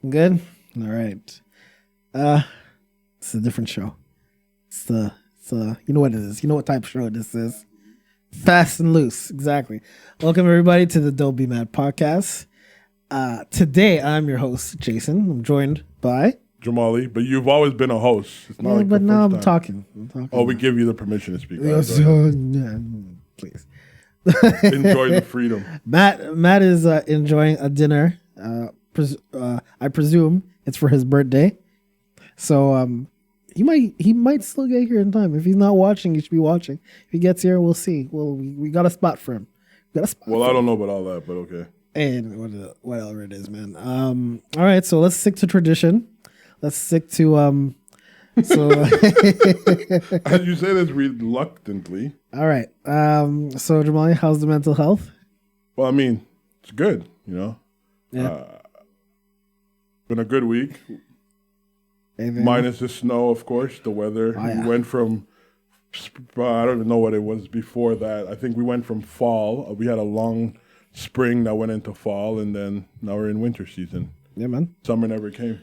Good? All right. It's a different show. You know what it is. You know what type of show this is. Fast and loose. Exactly. Welcome everybody to the Don't Be Mad podcast. Today I'm your host, Jason. I'm joined by Jamali, but you've always been a host. It's not but now I'm talking. Oh, we give you the permission to speak. Please. Enjoy the freedom. Matt is enjoying a dinner. I presume it's for his birthday. So he might still get here in time. If he's not watching, he should be watching. If he gets here, we'll see. We got a spot for him. I don't know about all that, but okay. And whatever it is, man. All right, so let's stick to tradition. Let's stick to so as you say this reluctantly. All right. So Jamali, how's the mental health? Well, I mean, it's good, you know. Yeah. Been a good week. Minus the snow, of course, the weather. We went from I don't even know what it was before that. I think we went from fall. We had a long spring that went into fall, and then now we're in winter season. Yeah, man. Summer never came.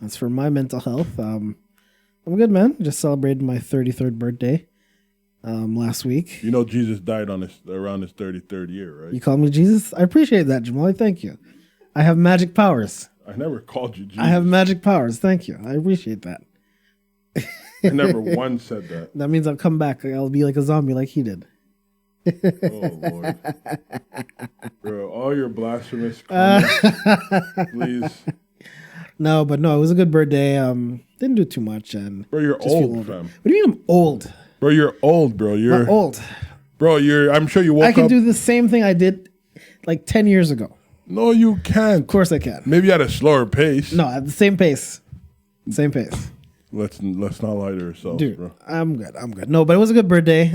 As for my mental health, I'm good, man. Just celebrated my 33rd birthday last week. You know Jesus died on around his 33rd year, right? You call me Jesus? I appreciate that, Jamali. Thank you. I have magic powers. I never called you Jesus. I have magic powers. Thank you. I appreciate that. I never once said that. That means I'll come back. I'll be like a zombie like he did. Oh, Lord. Bro, all your blasphemous comments, please. No, it was a good birthday. Didn't do too much. And bro, you're old, fam. What do you mean I'm old? Bro, you're old, bro. You're not old. Bro, I'm sure you woke up. I can do the same thing I did like 10 years ago. No, you can't. Of course I can. Maybe at a slower pace. No, at the same pace. Same pace. Let's not lie to ourselves, dude, bro. I'm good. No, but it was a good birthday.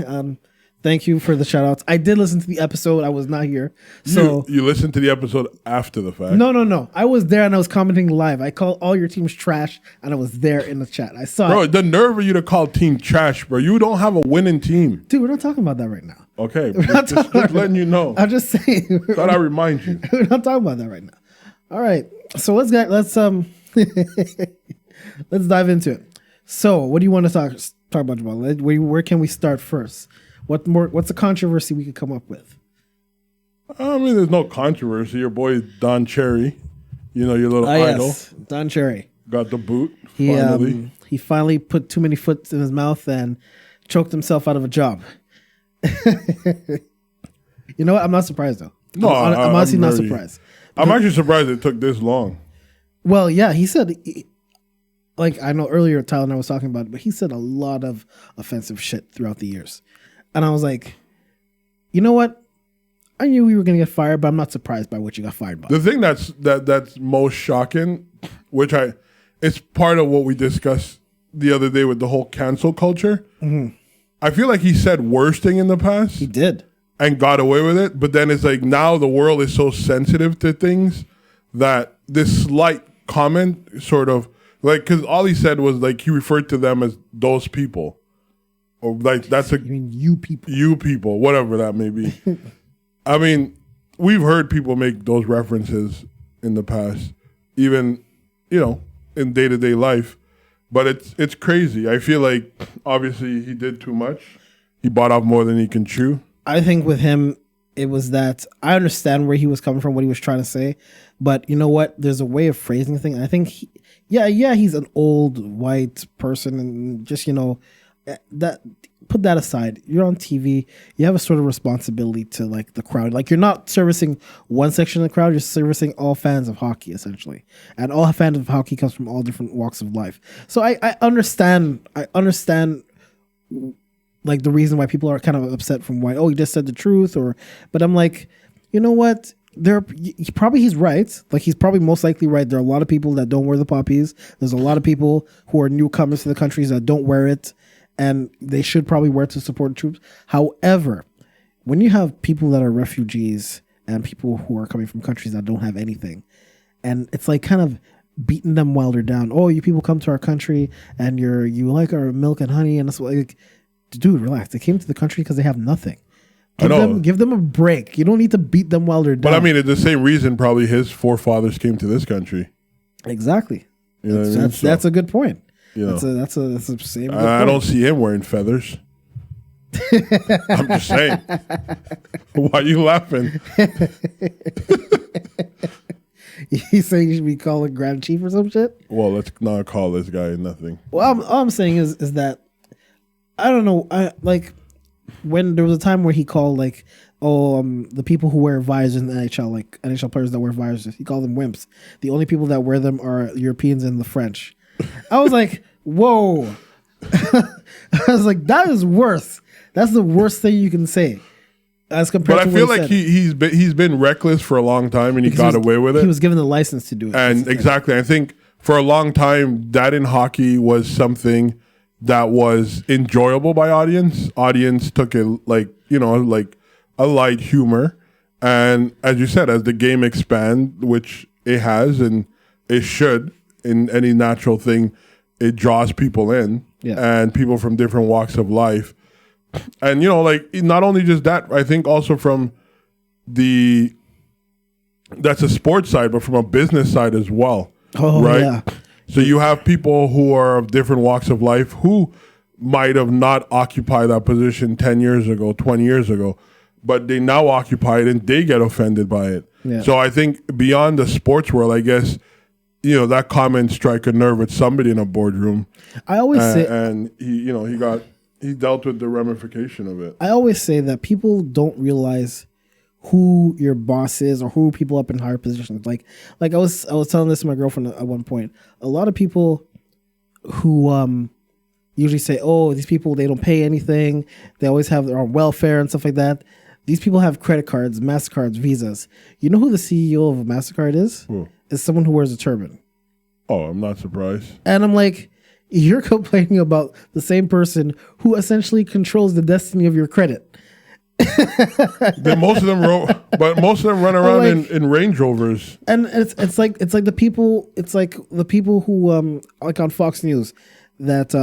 Thank you for the shout outs. I did listen to the episode. I was not here. So you listened to the episode after the fact? No. I was there and I was commenting live. I called all your teams trash and I was there in the chat. I saw it. Bro, the nerve of you to call team trash, bro. You don't have a winning team. Dude, we're not talking about that right now. Okay. Just letting you know. I'm just saying. Thought I remind you. We're not talking about that right now. All right. So let's let's dive into it. So what do you want to talk about, Jamal? Where can we start first? What's a controversy we could come up with? I mean, there's no controversy. Your boy Don Cherry, you know, your little idol. Yes, Don Cherry. Got the boot, finally. He finally put too many foot in his mouth and choked himself out of a job. You know what? I'm not surprised, though. No, I'm honestly not surprised. I'm actually surprised it took this long. Well, yeah, he said... Like, I know earlier Tyler and I was talking about it, but he said a lot of offensive shit throughout the years. And I was like, you know what? I knew we were going to get fired, but I'm not surprised by what you got fired by. The thing that's most shocking, it's part of what we discussed the other day with the whole cancel culture. Mm-hmm. I feel like he said worse thing in the past. He did. And got away with it. But then it's like now the world is so sensitive to things that this slight comment sort of, like, because all he said was, like, he referred to them as those people. Or, like, you mean you people. You people, whatever that may be. I mean, we've heard people make those references in the past, even, you know, in day-to-day life. But it's crazy. I feel like, obviously, he did too much. He bought off more than he can chew. I think with him, it was that I understand where he was coming from, what he was trying to say. But you know what? There's a way of phrasing things. I think he's an old white person, and just, you know, that put that aside. You're on TV. You have a sort of responsibility to, like, the crowd. Like, you're not servicing one section of the crowd. You're servicing all fans of hockey, essentially. And all fans of hockey comes from all different walks of life. So I understand. Like, the reason why people are kind of upset from why, he just said the truth, but I'm like, you know what? He's right. Like, he's probably most likely right. There are a lot of people that don't wear the poppies. There's a lot of people who are newcomers to the countries that don't wear it, and they should probably wear it to support the troops. However, when you have people that are refugees and people who are coming from countries that don't have anything, and it's like kind of beating them while they're down. Oh, you people come to our country and you like our milk and honey, and it's like, dude, relax. They came to the country because they have nothing. Give them a break. You don't need to beat them while they're down. But I mean, it's the same reason probably his forefathers came to this country. Exactly. You know what I mean? That's a good point. You know, that's a same. Good I point. don't see him wearing feathers. I'm just saying. Why are you laughing? He's saying you should be calling Grand Chief or some shit? Well, let's not call this guy nothing. Well, all I'm saying is that I don't know. When there was a time where he called the people who wear visors in the NHL, like NHL players that wear visors, he called them wimps. The only people that wear them are Europeans and the French. I was like, whoa. I was like, that is worse. That's the worst thing you can say. As compared but I feel like he's been reckless for a long time, and he got away with it. He was given the license to do it. And exactly, I think for a long time, that in hockey was something that was enjoyable by audience. Audience took it like a light humor. And as you said, as the game expands, which it has and it should in any natural thing, it draws people in and people from different walks of life. And, not only just that, I think also from that's a sports side, but from a business side as well. Oh, right? Yeah. So you have people who are of different walks of life who might have not occupied that position 10 years ago, 20 years ago, but they now occupy it and they get offended by it. Yeah. So I think beyond the sports world, I guess, that comment strike a nerve with somebody in a boardroom. I always say, and he dealt with the ramification of it. I always say that people don't realize who your boss is or who people up in higher positions. Like I was telling this to my girlfriend at one point. A lot of people who usually say, "Oh, these people, they don't pay anything. They always have their own welfare and stuff like that." These people have credit cards, MasterCards, Visas. You know who the CEO of a MasterCard is? Who? Is someone who wears a turban. Oh, I'm not surprised. And I'm like, you're complaining about the same person who essentially controls the destiny of your credit. Most of them run around in Range Rovers. And it's like the people who like on Fox News that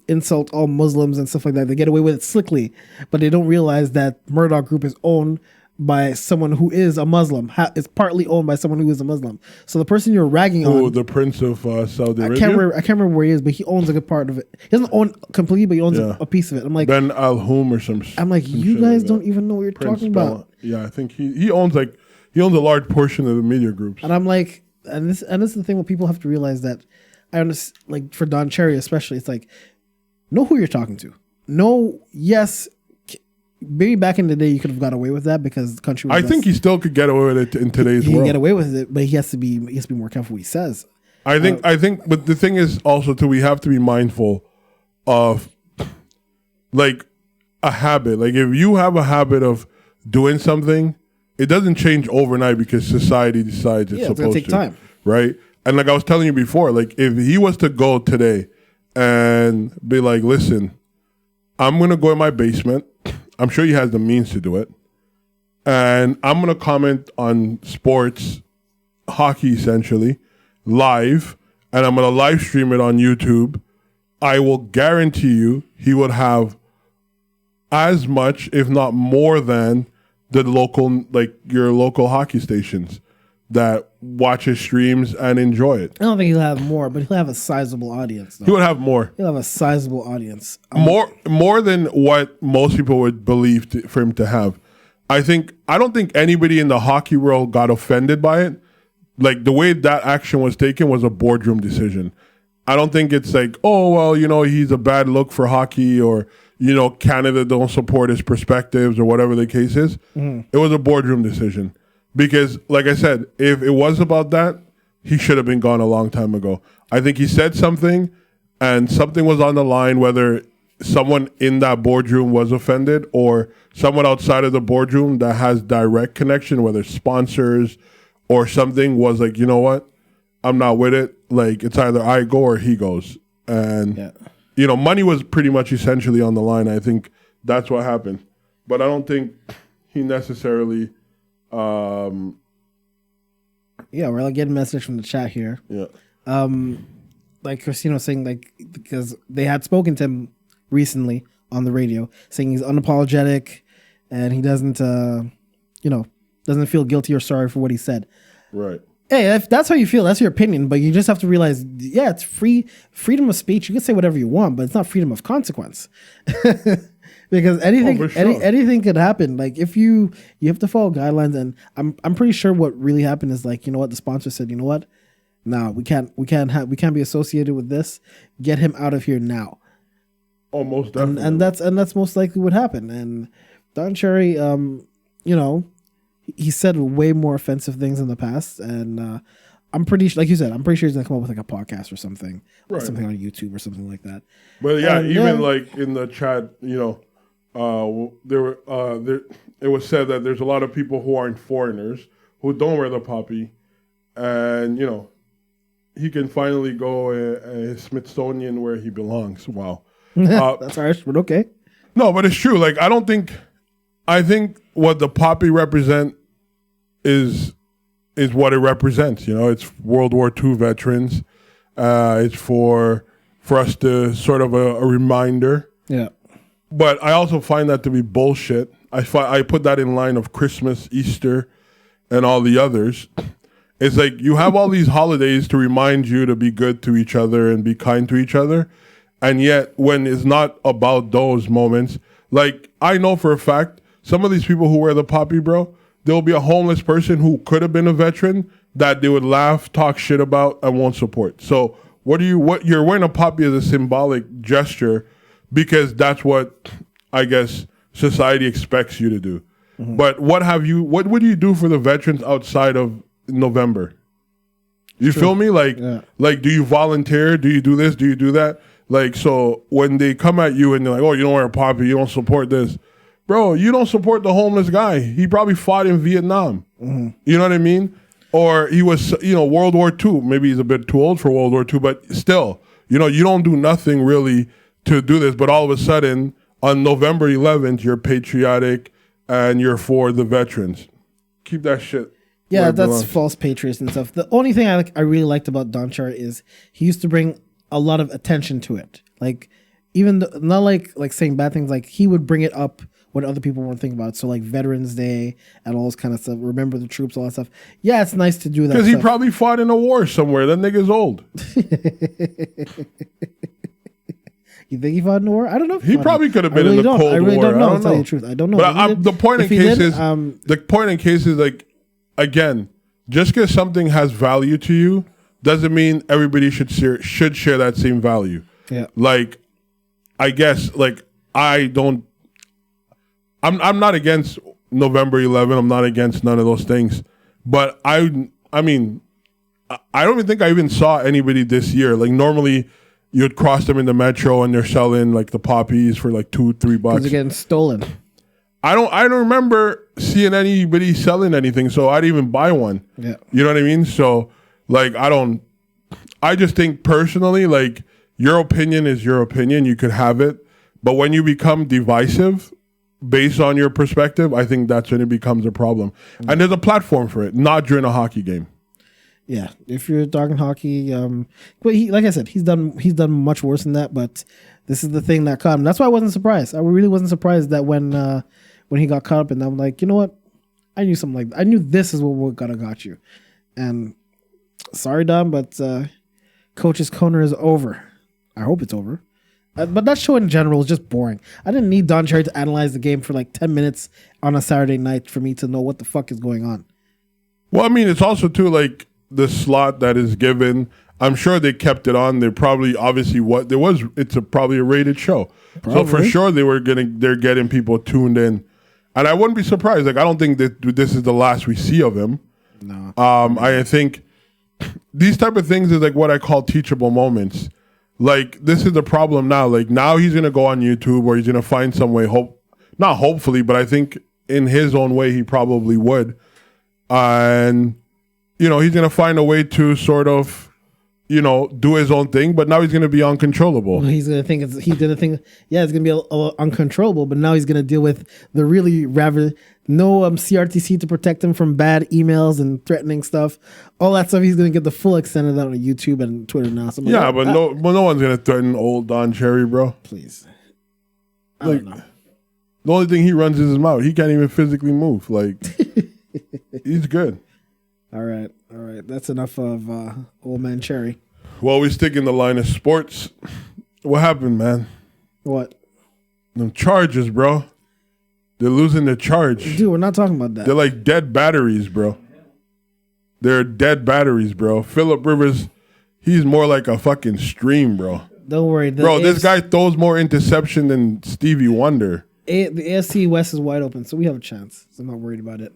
insult all Muslims and stuff like that. They get away with it slickly, but they don't realize that Murdoch Group is owned by someone who is a Muslim. It's partly owned by someone who is a Muslim. So the person you're ragging on, the Prince of Saudi Arabia. I can't remember where he is, but he owns a good part of it. He doesn't own completely, but he owns a piece of it. I'm like Ben Al Hum or some. I'm like, you guys don't even know what you're talking about. Yeah, I think he owns a large portion of the media groups. And I'm like, and this is the thing. What people have to realize that I understand, like for Don Cherry especially, it's like, know who you're talking to. No, yes. Maybe back in the day you could have got away with that because the country was think he still could get away with it in today's world. He can get away with it, but he has to be more careful what he says. I think but the thing is also too, we have to be mindful of like a habit. Like if you have a habit of doing something, it doesn't change overnight because society decides it's supposed to. It's gonna take time. Right? And like I was telling you before, like if he was to go today and be like, listen, I'm gonna go in my basement. I'm sure he has the means to do it. And I'm going to comment on sports, hockey essentially, live, and I'm going to live stream it on YouTube. I will guarantee you he would have as much, if not more than the local, like your local hockey stations that watch his streams and enjoy it. I don't think he'll have more, but he'll have a sizable audience. He would have more. He'll have a sizable audience. More than what most people would believe for him to have. I don't think anybody in the hockey world got offended by it. Like the way that action was taken was a boardroom decision. I don't think it's like, oh, well, he's a bad look for hockey or, Canada don't support his perspectives or whatever the case is. Mm-hmm. It was a boardroom decision. Because, like I said, if it was about that, he should have been gone a long time ago. I think he said something, and something was on the line, whether someone in that boardroom was offended or someone outside of the boardroom that has direct connection, whether sponsors or something, was like, you know what? I'm not with it. Like, it's either I go or he goes. And, money was pretty much essentially on the line. I think that's what happened. But I don't think he necessarily... we're like getting a message from the chat here. Yeah. Like Christina was saying, like, because they had spoken to him recently on the radio, saying he's unapologetic and he doesn't, doesn't feel guilty or sorry for what he said. Right. Hey, if that's how you feel, that's your opinion. But you just have to realize, yeah, it's freedom of speech. You can say whatever you want, but it's not freedom of consequence. Because anything could happen. Like if you have to follow guidelines, and I'm pretty sure what really happened is like, you know what, the sponsor said, you know what, no, we can't be associated with this. Get him out of here now. Almost definitely. And that's most likely what happened. And Don Cherry, you know, he said way more offensive things in the past, and I'm pretty like you said, I'm pretty sure he's gonna come up with like a podcast or something, right, something on YouTube or something like that. But yeah, even like in the chat, you know, it was said that there's a lot of people who aren't foreigners who don't wear the poppy, and you know, he can finally go Smithsonian where he belongs. Wow, that's harsh, but okay. No, but it's true. Like I think what the poppy represent is what it represents. You know, it's World War II veterans. It's for us to sort of a reminder. Yeah. But I also find that to be bullshit. I put that in line of Christmas, Easter, and all the others. It's like you have all these holidays to remind you to be good to each other and be kind to each other. And yet when it's not about those moments, like I know for a fact, some of these people who wear the poppy, bro, there'll be a homeless person who could have been a veteran that they would laugh, talk shit about, and won't support. So what you're wearing a poppy as a symbolic gesture because that's what I guess society expects you to do. Mm-hmm. But what would you do for the veterans outside of November? You feel me? Like do you volunteer? Do you do this? Do you do that? Like, so when they come at you and they're like, oh, you don't wear a poppy, you don't support this. Bro, you don't support the homeless guy. He probably fought in Vietnam. Mm-hmm. You know what I mean? Or he was, you know, World War II. Maybe he's a bit too old for World War II, but still, you know, you don't do nothing really to do this. But all of a sudden, on November 11th, you're patriotic and you're for the veterans. Keep that shit. Yeah, that's false patriotism and stuff. The only thing I really liked about Don Cherry is he used to bring a lot of attention to it. Like, even not like saying bad things, like he would bring it up when other people weren't thinking about it. So like Veterans Day and all this kind of stuff. Remember the troops, all that stuff. Yeah, it's nice to do that. Because he probably fought in a war somewhere. That nigga's old. You think he fought in a war? I don't know. He probably could have been in the Cold War. I really don't know. To tell you the truth, I don't know. But the point in case is like, again, just because something has value to you doesn't mean everybody should share that same value. Yeah. Like, I guess, like, I'm not against November 11. I'm not against none of those things. But I mean, I don't even think I even saw anybody this year. Like, normally you'd cross them in the metro and they're selling like the poppies for like $2-3. Because they're getting stolen. I don't remember seeing anybody selling anything, so I'd even buy one. Yeah. You know what I mean? So like I just think personally, like, your opinion is your opinion. You could have it. But when you become divisive based on your perspective, I think that's when it becomes a problem. Mm-hmm. And there's a platform for it, not during a hockey game. Yeah, if you're talking hockey, but like I said, he's done much worse than that. But this is the thing that caught him. That's why I wasn't surprised. I really wasn't surprised that when he got caught up in that, I'm like, you know what? I knew something like that. I knew this is what got you. And sorry, Don, but Coach's Corner is over. I hope it's over. But that show in general is just boring. I didn't need Don Cherry to analyze the game for like 10 minutes on a Saturday night for me to know what the fuck is going on. Well, I mean, it's also too like the slot that is given. I'm sure they kept it on. They're probably it's probably a rated show. Probably. So for sure they're getting people tuned in. And I wouldn't be surprised. Like, I don't think that this is the last we see of him. No. I think these type of things is like what I call teachable moments. Like, this is the problem now. Like, now he's going to go on YouTube or he's going to find some way, not hopefully, but I think in his own way he probably would. And, you know, he's going to find a way to sort of, you know, do his own thing, but now he's going to be uncontrollable. He's going to think it's going to be uncontrollable, but now he's going to deal with the really rather no CRTC to protect him from bad emails and threatening stuff. All that stuff, he's going to get the full extent of that on YouTube and Twitter now. So yeah, but no one's going to threaten old Don Cherry, bro. Please. I don't know. The only thing he runs is his mouth. He can't even physically move. Like, he's good. All right. That's enough of old man Cherry. Well, we stick in the line of sports. What happened, man? What? Them Chargers, bro. They're losing their charge. Dude, we're not talking about that. They're like dead batteries, bro. They're dead batteries, bro. Phillip Rivers, he's more like a fucking stream, bro. Don't worry. Bro, this guy throws more interception than Stevie Wonder. The AFC West is wide open, so we have a chance. So I'm not worried about it.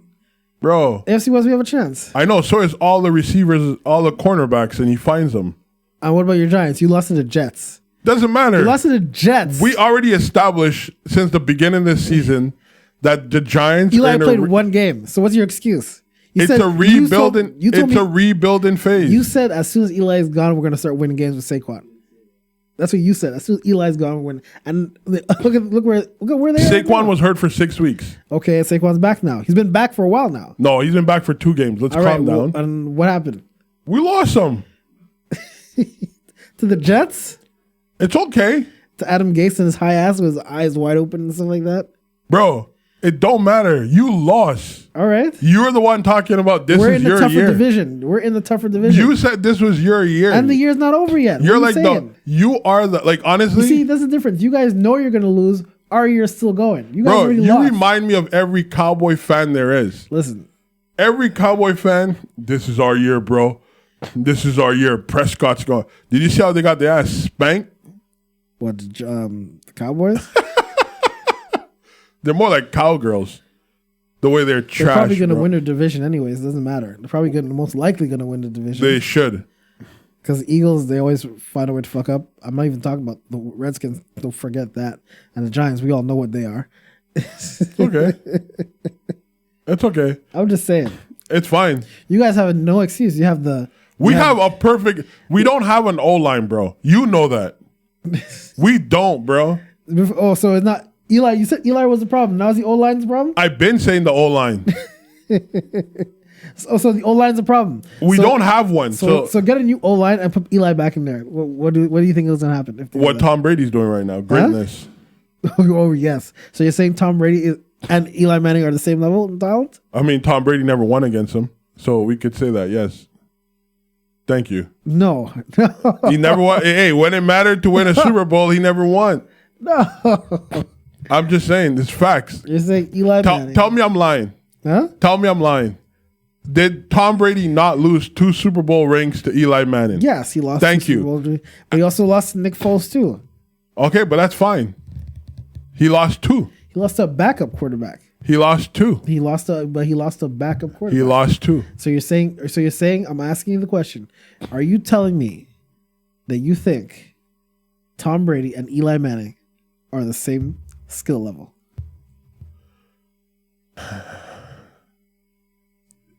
Bro. AFC West, we have a chance. I know. So is all the receivers, all the cornerbacks, and he finds them. And what about your Giants? You lost to the Jets. Doesn't matter. You lost to the Jets. We already established since the beginning of this season that the Giants... Eli played one game. So what's your excuse? It's a rebuilding. It's a rebuilding phase. You said as soon as Eli is gone, we're going to start winning games with Saquon. That's what you said. As soon as Eli's gone, we're winning. And look where they are. Saquon was hurt for 6 weeks. Okay, Saquon's back now. He's been back for a while now. No, he's been back for 2 games. Let's calm down. And what happened? We lost him. To the Jets? It's okay. To Adam Gase and his high ass with his eyes wide open and stuff like that? Bro, it don't matter. You lost. All right. You're the one talking about this is your year. We're in the tougher division. You said this was your year. And the year's not over yet. You're like, no, you are the, like, honestly. You see, that's the difference. You guys know you're going to lose. Our year's still going. You guys already lost. Remind me of every Cowboy fan there is. Listen. Every Cowboy fan, this is our year, bro. This is our year. Prescott's gone. Did you see how they got their ass spanked? What, the Cowboys? They're more like cowgirls. The way they're trash. They're probably going to win their division anyways. It doesn't matter. They're probably most likely going to win the division. They should. Because the Eagles, they always find a way to fuck up. I'm not even talking about the Redskins. Don't forget that. And the Giants, we all know what they are. Okay. It's okay. I'm just saying. It's fine. You guys have no excuse. You have the... We have a perfect... We don't have an O-line, bro. You know that. We don't, bro. Oh, so it's not... Eli, you said Eli was the problem. Now is the O-line's problem? I've been saying the O-line. So the O-line's a problem. We don't have one. So get a new O-line and put Eli back in there. What do you think is going to happen? What Tom Brady's doing right now. Greatness. Huh? Oh, yes. So you're saying Tom Brady and Eli Manning are the same level in talent? I mean, Tom Brady never won against him. So we could say that, yes. Thank you. No. He never won. Hey, when it mattered to win a Super Bowl, he never won. No. I'm just saying, it's facts. You're saying Eli Manning. Tell me I'm lying. Huh? Tell me I'm lying. Did Tom Brady not lose 2 Super Bowl rings to Eli Manning? Yes, he lost. Thank you. But he also lost to Nick Foles too. Okay, but that's fine. He lost 2. He lost to a backup quarterback. He lost 2. He lost a backup quarterback. He lost 2. So you're saying I'm asking you the question. Are you telling me that you think Tom Brady and Eli Manning are the same skill level?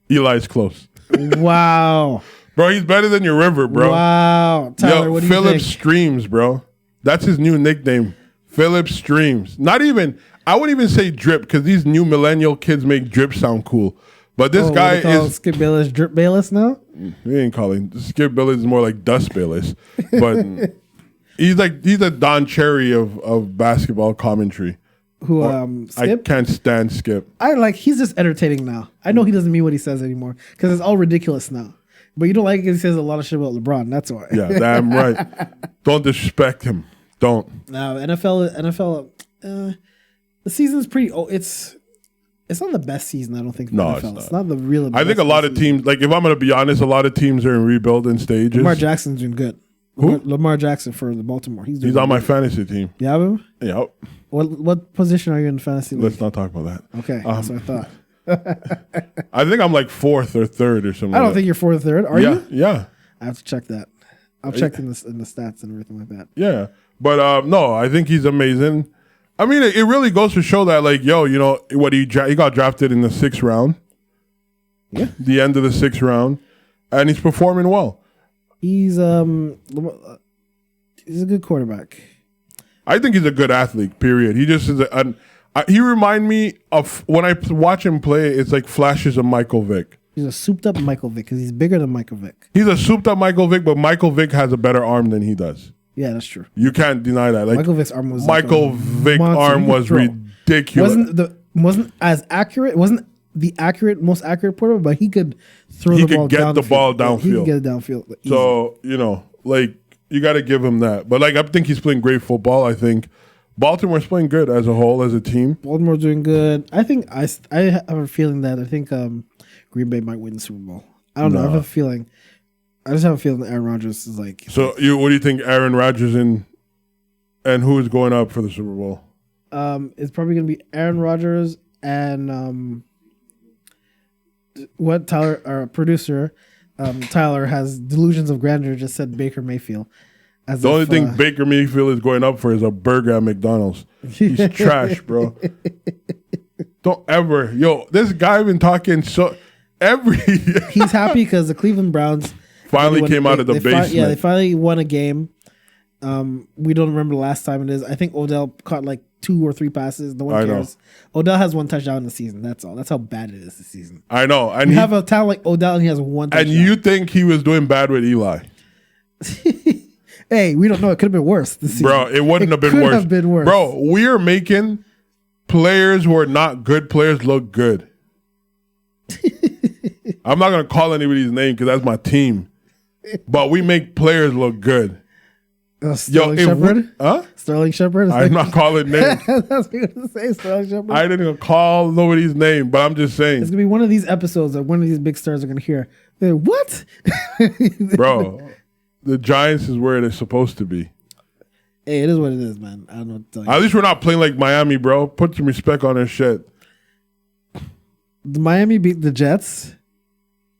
Eli's close. Wow. Bro, he's better than your river, bro. Wow. Tyler, what do you Phillip think? Streams, bro. That's his new nickname. Phillip Streams. I wouldn't even say drip because these new millennial kids make drip sound cool. But this guy is Skip Bayless Drip Bayless now? We ain't calling Skip Bayless is more like Dust Bayless. But he's a Don Cherry of basketball commentary. Skip? I can't stand Skip. He's just entertaining now. I know he doesn't mean what he says anymore because it's all ridiculous now. But you don't like it because he says a lot of shit about LeBron. That's why. Yeah, damn right. Don't disrespect him. Don't. No, NFL. The season's pretty. It's not the best season. I don't think. For no, NFL. It's not the real. I think a lot of teams. Like if I'm going to be honest, a lot of teams are in rebuilding stages. Lamar Jackson's doing good. Who? Lamar Jackson for the Baltimore. He's on my fantasy team. You have him? Yep. What position are you in fantasy league? Let's not talk about that. Okay, that's what I thought. I think I'm like 4th or 3rd or something. I don't think you're 4th or 3rd. Are you? Yeah. I have to check that. I've checked in the stats and everything like that. Yeah, but no, I think he's amazing. I mean, it really goes to show that, like, yo, you know what? He got drafted in the 6th round. Yeah, the end of the 6th round, and he's performing well. He's a good quarterback. I think he's a good athlete. Period. He just is he remind me of when I watch him play. It's like flashes of Michael Vick. He's a souped up Michael Vick because he's bigger than Michael Vick. He's a souped up Michael Vick, but Michael Vick has a better arm than he does. Yeah, that's true. You can't deny that. Like Michael Vick's arm was ridiculous. Wasn't as accurate. It wasn't the most accurate quarterback, but he could throw the ball downfield. He could get the ball downfield. He could get it downfield. So, like, you got to give him that. But, like, I think he's playing great football. I think Baltimore's playing good as a whole, as a team. Baltimore's doing good. I think I have a feeling that Green Bay might win the Super Bowl. I don't know. I have a feeling. I just have a feeling that Aaron Rodgers is like. So, what do you think Aaron Rodgers and who is going up for the Super Bowl? It's probably going to be Aaron Rodgers and what Tyler, our producer, Tyler has delusions of grandeur. Just said Baker Mayfield. The only thing Baker Mayfield is going up for is a burger at McDonald's. He's trash, bro. Don't ever, this guy been talking He's happy because the Cleveland Browns finally came out of the basement. They finally won a game. We don't remember the last time it is. I think Odell caught like 2 or 3 passes. No one cares. Odell has 1 touchdown in the season. That's all. That's how bad it is this season. I know. And you have a talent like Odell and he has 1 touchdown. And you think he was doing bad with Eli? Hey, we don't know. It could have been worse this season. Bro, it wouldn't have been worse. Bro, we are making players who are not good players look good. I'm not going to call anybody's name because that's my team. But we make players look good. Sterling Shepard? Sterling Shepard? I'm not calling names. That's what you're going to say, Sterling Shepard? I didn't even call nobody's name, but I'm just saying. It's going to be one of these episodes that one of these big stars are going to hear. They're, what? Bro, the Giants is where they're supposed to be. Hey, it is what it is, man. I don't know what to tell you. At least we're not playing like Miami, bro. Put some respect on their shit. Miami beat the Jets.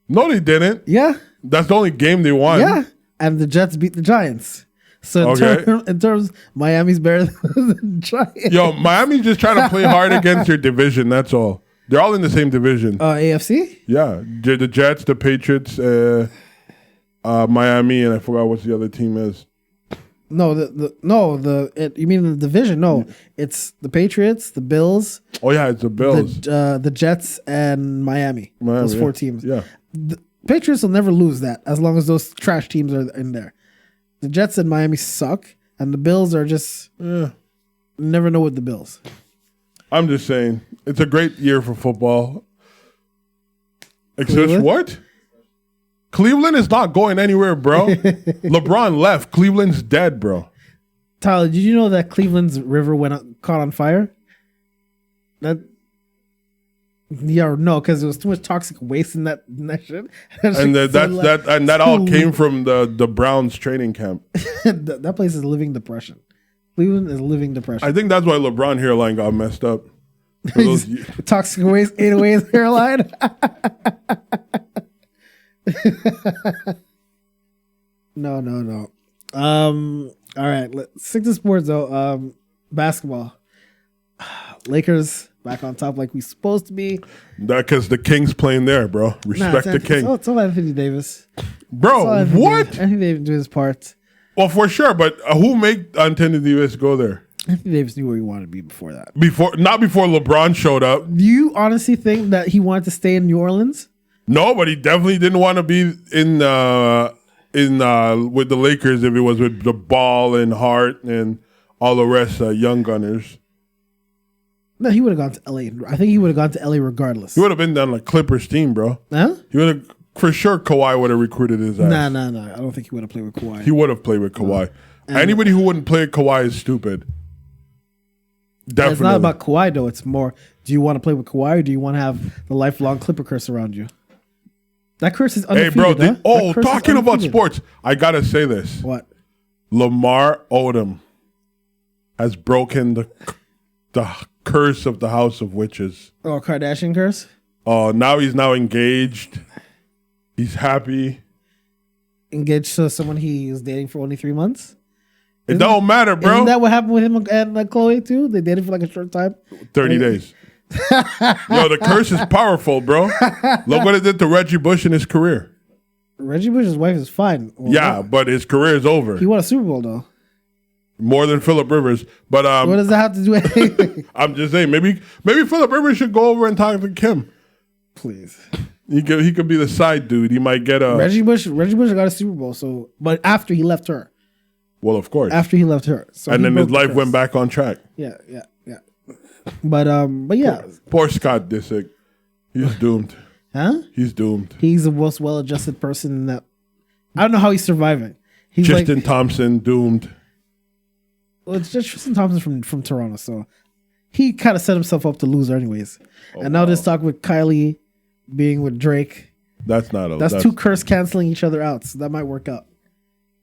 No, they didn't. Yeah. That's the only game they won. Yeah. And the Jets beat the Giants. So in terms, Miami's better than the Giants. Miami's just trying to play hard against their division. That's all. They're all in the same division. AFC? Yeah. The Jets, the Patriots, Miami, and I forgot what the other team is. No, you mean the division? No, it's the Patriots, the Bills. Oh yeah, it's the Bills, the Jets, and Miami. Those 4 teams. Yeah, the Patriots will never lose that as long as those trash teams are in there. The Jets and Miami suck, and the Bills are just never know with the Bills. I'm just saying, it's a great year for football. Except what? Cleveland is not going anywhere, bro. LeBron left. Cleveland's dead, bro. Tyler, did you know that Cleveland's river caught on fire? Because there was too much toxic waste in that shit. And that all came from the Browns training camp. That place is living depression. Cleveland is living depression. I think that's why LeBron hairline got messed up. Toxic waste ate away his hairline. No. All right, let's stick to sports though. Basketball. Lakers back on top like we supposed to be. That because the King's playing there, bro. Respect the King. It's all Anthony Davis. Bro, what? Anthony Davis do his part. Well, for sure, but who made Anthony Davis go there? Anthony Davis knew where he wanted to be before that. Not before LeBron showed up. Do you honestly think that he wanted to stay in New Orleans? No, but he definitely didn't want to be in with the Lakers if it was with the Ball and Hart and all the rest young gunners. No, he would have gone to LA. I think he would have gone to LA regardless. He would have been down like Clippers team, bro. Huh? He would have for sure. Kawhi would have recruited his ass. Nah. I don't think he would have played with Kawhi. He would have played with Kawhi. Anybody who wouldn't play with Kawhi is stupid. Definitely. It's not about Kawhi though. It's more. Do you want to play with Kawhi or do you want to have the lifelong Clipper curse around you? That curse is undefeated. Hey, bro. Talking about sports, I gotta say this. What? Lamar Odom has broken the curse of the House of Witches. Oh, Kardashian curse? Oh, now he's engaged. He's happy. Engaged to someone he was dating for only 3 months? It don't matter, bro. Isn't that what happened with him and Chloe too? They dated for like a short time? 30 days. Yo, the curse is powerful, bro. Look what it did to Reggie Bush in his career. Reggie Bush's wife is fine. Well, but his career is over. He won a Super Bowl though. More than Phillip Rivers, but what does that have to do with anything? I'm just saying, maybe Phillip Rivers should go over and talk to Kim. Please, he could be the side dude. He might get a Reggie Bush got a Super Bowl. But after he left her. Well, of course. After he left her, and then his life went back on track. Yeah. But yeah. Poor Scott Disick. He's doomed. Huh? He's doomed. He's the most well-adjusted person in that. I don't know how he's surviving. He's Tristan Thompson, doomed. Well, it's just Tristan Thompson from Toronto, so he kind of set himself up to lose anyways. And now this talk with Kylie being with Drake. That's two curse canceling each other out, so that might work out.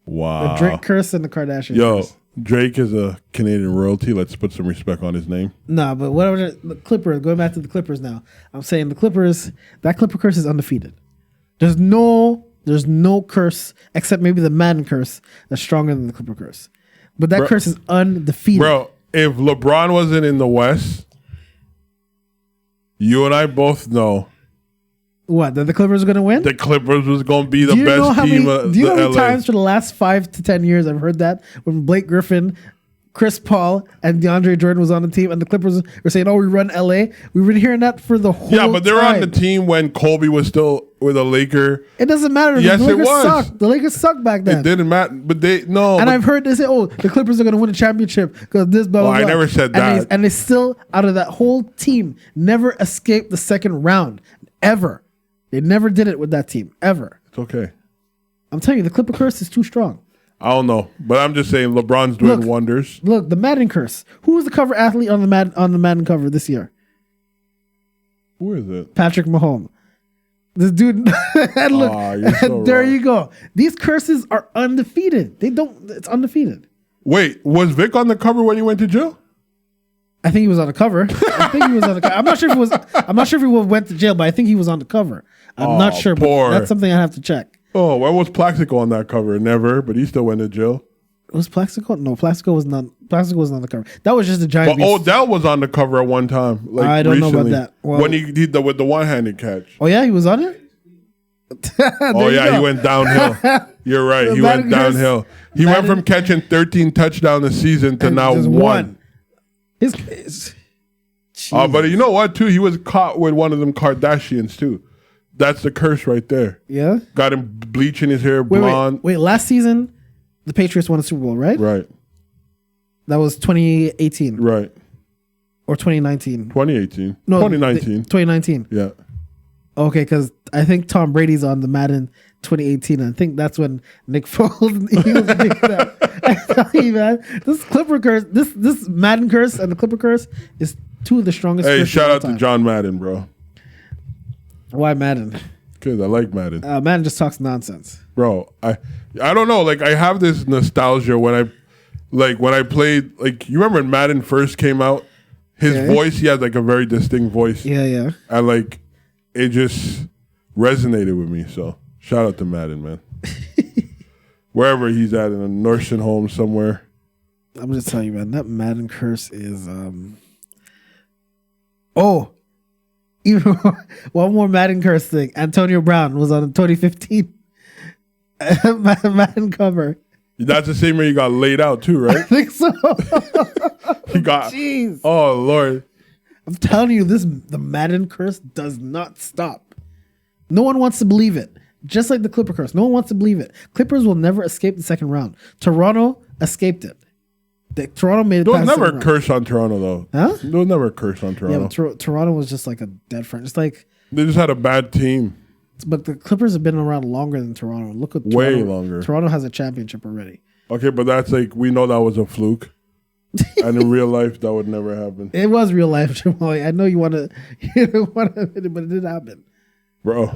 Wow. The Drake curse and the Kardashian curse. Drake is a Canadian royalty. Let's put some respect on his name. Nah, but whatever. The Clippers, going back to the Clippers now. I'm saying the Clippers, that Clipper curse is undefeated. There's no curse except maybe the Madden curse that's stronger than the Clipper curse. But that curse is undefeated. Bro, if LeBron wasn't in the West, you and I both know. What, that the Clippers are going to win? The Clippers was going to be the best team of Do you know how many times for the last 5 to 10 years I've heard that when Blake Griffin, Chris Paul, and DeAndre Jordan was on the team and the Clippers were saying, oh, we run LA? We've been hearing that for the whole time. Yeah, but they were on the team when Kobe was still with a Laker. It doesn't matter. Yes, the Lakers it was. Sucked. The Lakers sucked back then. It didn't matter. But I've heard they say, oh, the Clippers are going to win a championship because this, blah, blah, blah. I never said that. And they still, out of that whole team, never escaped the second round. Ever. They never did it with that team, ever. It's okay. I'm telling you, the Clipper curse is too strong. I don't know, but I'm just saying LeBron's doing wonders. Look, the Madden curse. Who was the cover athlete on the Madden cover this year? Who is it? Patrick Mahomes. This dude. And look, so there wrong. you go. These curses are undefeated. It's undefeated. Wait, was Vic on the cover when he went to jail? I think he was on the cover. I'm not sure if he went to jail, but I think he was on the cover. I'm not sure, but that's something I have to check. Oh, when was Plaxico on that cover? Never, but he still went to jail. Was Plaxico? No, Plaxico was not. Plaxico was not on the cover. That was just a giant. But Odell was on the cover at one time. Like I don't recently, know about that. Well, when he did with the one-handed catch. Oh yeah, he was on it. He went downhill. You're right. He went downhill. He went from catching 13 touchdowns a season to now one. But you know what? Too, he was caught with one of them Kardashians too. That's the curse right there. Yeah, got him bleaching his hair blonde. Wait, last season, the Patriots won the Super Bowl, right? Right. That was 2018. Right. Or 2019. 2018. No, 2019. 2019. Yeah. Okay, because I think Tom Brady's on the Madden 2018. And I think that's when Nick Foles he was picked up. I tell you, man, this Clipper curse, this Madden curse and the Clipper curse is two of the strongest. Hey, shout out to John Madden, bro. Why Madden? Because I like Madden. Madden just talks nonsense, bro. I don't know. Like I have this nostalgia when I played. Like you remember when Madden first came out? His voice, he had like a very distinct voice. Yeah. And like it just resonated with me. So shout out to Madden, man. Wherever he's at in a nursing home somewhere. I'm just telling you, man. That Madden curse is even one more Madden curse thing. Antonio Brown was on the 2015 Madden cover. That's the same way he got laid out too, right? I think so. He got. Jeez. Oh Lord! I'm telling you, the Madden curse does not stop. No one wants to believe it. Just like the Clipper curse, no one wants to believe it. Clippers will never escape the second round. Toronto escaped it. Toronto made it. There was never a curse on Toronto, though. Huh? There was never a curse on Toronto. Yeah, but Toronto was just like a dead friend. It's like they just had a bad team. But the Clippers have been around longer than Toronto. Look at way longer. Toronto has a championship already. Okay, but that's like we know that was a fluke, and in real life that would never happen. It was real life, Jamal. I know you want to, but it didn't happen, bro.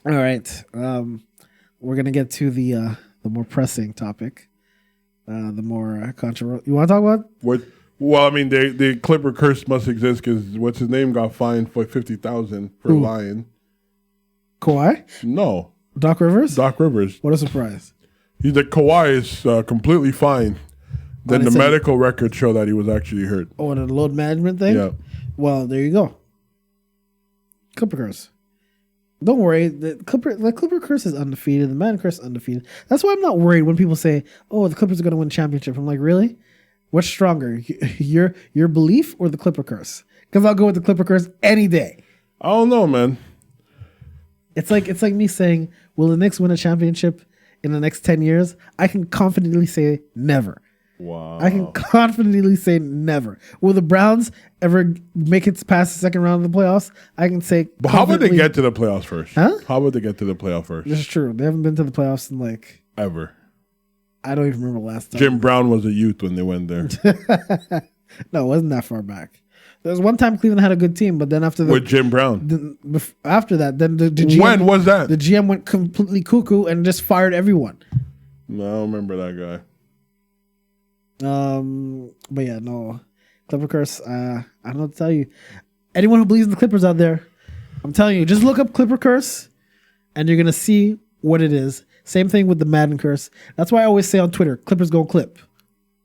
All right, we're gonna get to the more pressing topic. The more controversial. You want to talk about? What? Well, I mean, the Clipper curse must exist because what's his name got fined for $50,000 for lying. Kawhi? No. Doc Rivers. What a surprise! The Kawhi is completely fine. Then the medical records show that he was actually hurt. Oh, and the load management thing. Yeah. Well, there you go. Clipper curse. Don't worry, the Clipper curse is undefeated. The Madden curse is undefeated. That's why I'm not worried when people say, "Oh, the Clippers are going to win a championship." I'm like, really? What's stronger, your belief or the Clipper curse? Because I'll go with the Clipper curse any day. I don't know, man. It's like me saying, "Will the Knicks win a championship in the next 10 years?" I can confidently say never. Wow. I can confidently say never. Will the Browns ever make it past the second round of the playoffs? I can say. But how about they get to the playoffs first? Huh? How about they get to the playoff first? This is true. They haven't been to the playoffs in like ever. I don't even remember last time. Jim Brown was a youth when they went there. No, it wasn't that far back. There was one time Cleveland had a good team, but then after with Jim Brown. After that, then the GM, when was that? The GM went completely cuckoo and just fired everyone. No, I don't remember that guy. But yeah, no, Clipper curse. I don't know what to tell you. Anyone who believes in the Clippers out there, I'm telling you, just look up Clipper curse, and you're gonna see what it is. Same thing with the Madden curse. That's why I always say on Twitter, Clippers gonna clip.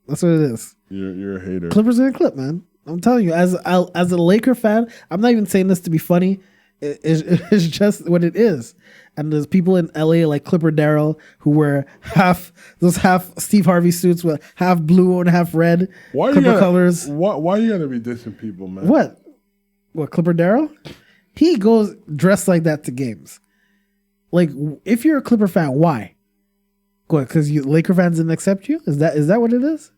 That's what it is. You're a hater. Clippers gonna clip, man. I'm telling you, as a Laker fan, I'm not even saying this to be funny. It's just what it is. And there's people in LA like Clipper Darrell who wear half Steve Harvey suits with half blue and half red Clipper colors. Why you gotta be dissing people, man? What Clipper Darrell? He goes dressed like that to games. Like, if you're a Clipper fan, why? What? Because Laker fans didn't accept you? Is that what it is?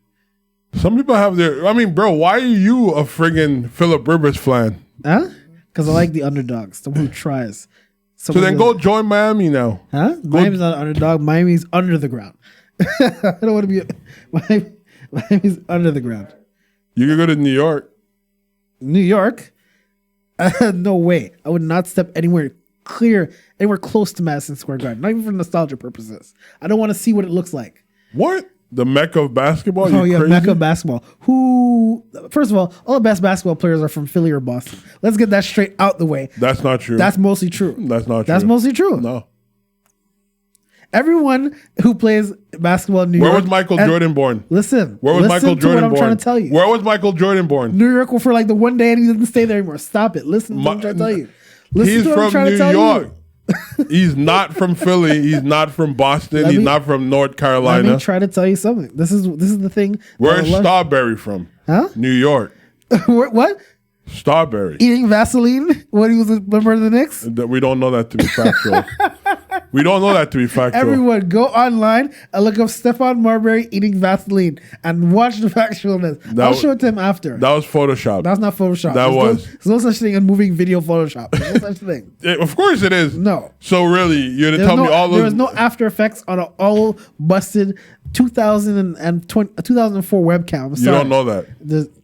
Some people have their. I mean, bro, why are you a friggin' Phillip Rivers fan? Huh? Because I like the underdogs, someone who tries. So then go join Miami now. Huh? Miami's not an underdog. Miami's under the ground. I don't want to be. Miami's under the ground. You can go to New York. New York? No way. I would not step anywhere close to Madison Square Garden. Not even for nostalgia purposes. I don't want to see what it looks like. What? The Mecca of basketball? Oh, yeah, crazy? Mecca of basketball. First of all the best basketball players are from Philly or Boston. Let's get that straight out the way. That's not true. That's mostly true. That's not true. That's mostly true. No. Everyone who plays basketball in New York. Where was Michael Jordan born? Listen. Where was Michael Jordan born? I'm trying to tell you. Where was Michael Jordan born? New York for like the one day and he didn't stay there anymore. Stop it. Listen to what I'm trying to tell you. He's from New York. He's not from Philly. He's not from Boston. He's not from North Carolina. Let me try to tell you something. This is the thing. Where's Starberry from? Huh? New York. What? Starberry. Eating Vaseline when he was a member of the Knicks? We don't know that to be factual. We don't know that to be factual. Everyone, go online and look up Stephon Marbury eating Vaseline and watch the factualness. I'll show it to him after. That was Photoshop. That's not Photoshop. There's no such thing as moving video Photoshop. There's no such thing. Of course it is. No. So really, you're going to tell me all those... There was no After Effects on an all busted 2004 webcam. I'm sorry. You don't know that.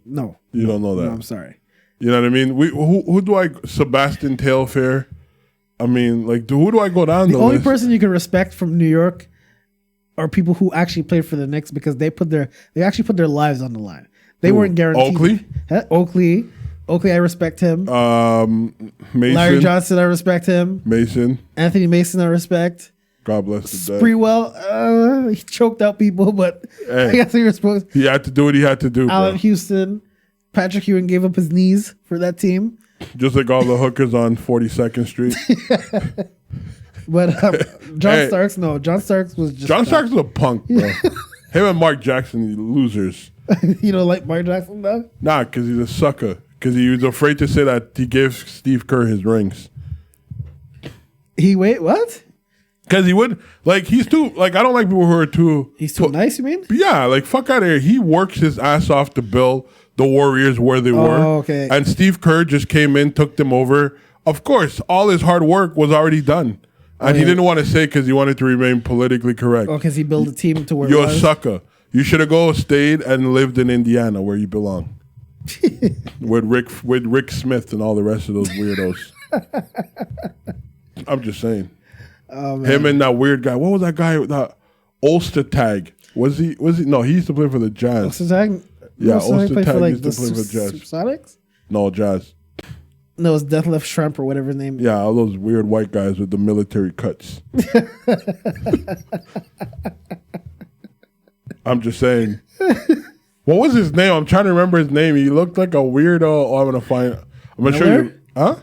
No. You don't know that. No, I'm sorry. You know what I mean? Who do I... Sebastian Tailfair? I mean, like, who do I go down? The only person you can respect from New York are people who actually played for the Knicks because they actually put their lives on the line. They weren't guaranteed. Oakley, I respect him. Mason, Larry Johnson, I respect him. Mason, Anthony Mason, I respect. God bless the dead. Sprewell, he choked out people, but I guess he was supposed. He had to do what he had to do. Allen Houston, Patrick Ewing gave up his knees for that team. Just like all the hookers on 42nd Street. But John Starks was just... John Starks was a punk, bro. Him and Mark Jackson, losers. You don't like Mark Jackson, though? Nah, because he's a sucker. Because he was afraid to say that he gave Steve Kerr his rings. What? Because he would... Like, he's too... Like, I don't like people who are too... He's too nice, you mean? Yeah, like, fuck out of here. He works his ass off to build the Warriors where they were. Okay. And Steve Kerr just came in, took them over. Of course, all his hard work was already done. And he didn't want to say because he wanted to remain politically correct. Oh, because he built a team to where you're a sucker. You should have stayed and lived in Indiana where you belong. with Rick Smith and all the rest of those weirdos. I'm just saying. Oh, him and that weird guy. What was that guy? That Ulstertag. Was he? No, he used to play for the Jazz. Ulstertag? Yeah, Ulstertag used to play for Jazz. Supersonics? No, Jazz. No, it's Death Left Shrimp or whatever his name is. Yeah, all those weird white guys with the military cuts. I'm just saying. What was his name? I'm trying to remember his name. He looked like a weirdo. Oh, I'm gonna show you. Huh?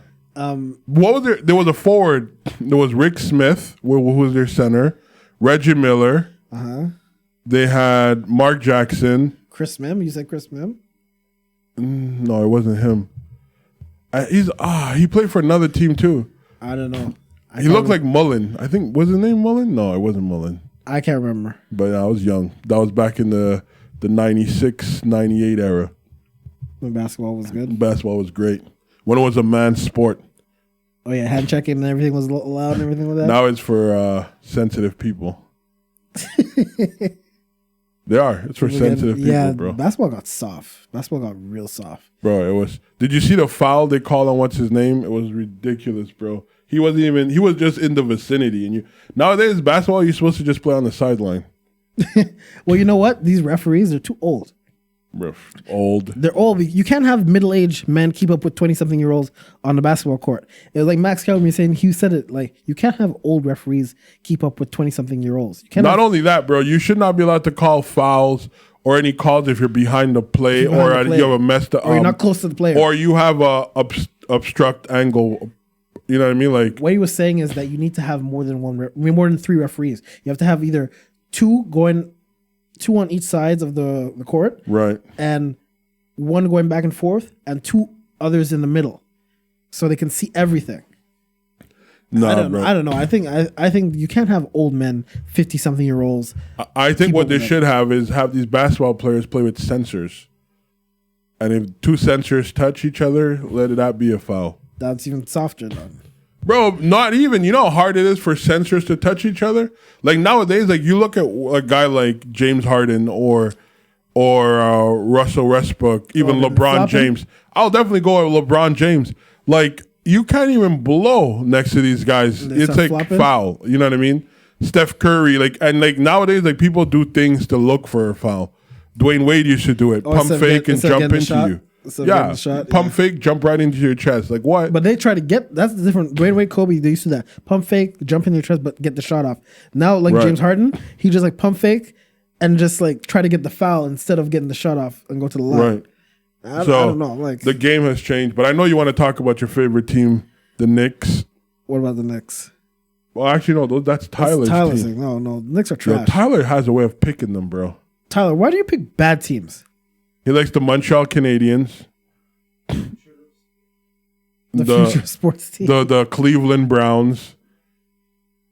What was there? There was a forward. There was Rick Smith, who was their center. Reggie Miller. They had Mark Jackson. Chris Mim. You said Chris Mim? No, it wasn't him. He played for another team too. I don't know. He looked like Mullen. I think was his name Mullen? No, it wasn't Mullen. I can't remember. But I was young. That was back in the the 96, 98 era. When basketball was good. Basketball was great. When it was a man's sport. Oh yeah, hand checking and everything was allowed and everything like that. Now it's for sensitive people. They are. It's for sensitive people, bro. Basketball got soft. Basketball got real soft. Bro, it was. Did you see the foul they called on what's his name? It was ridiculous, bro. He wasn't even. He was just in the vicinity. And nowadays basketball, you're supposed to just play on the sideline. Well, you know what? These referees are too old. Old. They're old. You can't have middle-aged men keep up with 20-something-year-olds on the basketball court. It was like Max Kelly saying, he said it, like, you can't have old referees keep up with 20-something-year-olds. Not only that, bro, you should not be allowed to call fouls or any calls if you're behind the play you have a messed up. Or you're not close to the player. Or you have a obstruct angle. You know what I mean? Like, what he was saying is that you need to have more than 3 referees. You have to have either 2 on each sides of the court, right, and 1 going back and forth, and 2 others in the middle, so they can see everything. No, I don't know. I think you can't have old men, 50-something-year-olds. I think what they should have is have these basketball players play with sensors, and if 2 sensors touch each other, let that be a foul. That's even softer, then. Bro, not even. You know how hard it is for sensors to touch each other? Like nowadays, like you look at a guy like James Harden or Russell Westbrook, even LeBron James. I'll definitely go with LeBron James. Like you can't even blow next to these guys. It's like flopping? Foul. You know what I mean? Steph Curry, like nowadays, like people do things to look for a foul. Dwayne Wade used to do it. Pump fake and jump into you. Pump fake, jump right into your chest. Like what? But they try to get, that's the different. Dwayne Wade, Kobe, they used to do that. Pump fake, jump in your chest, but get the shot off. Now, like James Harden, he just like pump fake and just like try to get the foul instead of getting the shot off and go to the line. Right. I don't know. Like the game has changed, but I know you want to talk about your favorite team, the Knicks. What about the Knicks? Well, actually, no, that's Tyler's team. No, the Knicks are trash. Tyler has a way of picking them, bro. Tyler, why do you pick bad teams? He likes the Montreal Canadiens. The future sports team. The Cleveland Browns.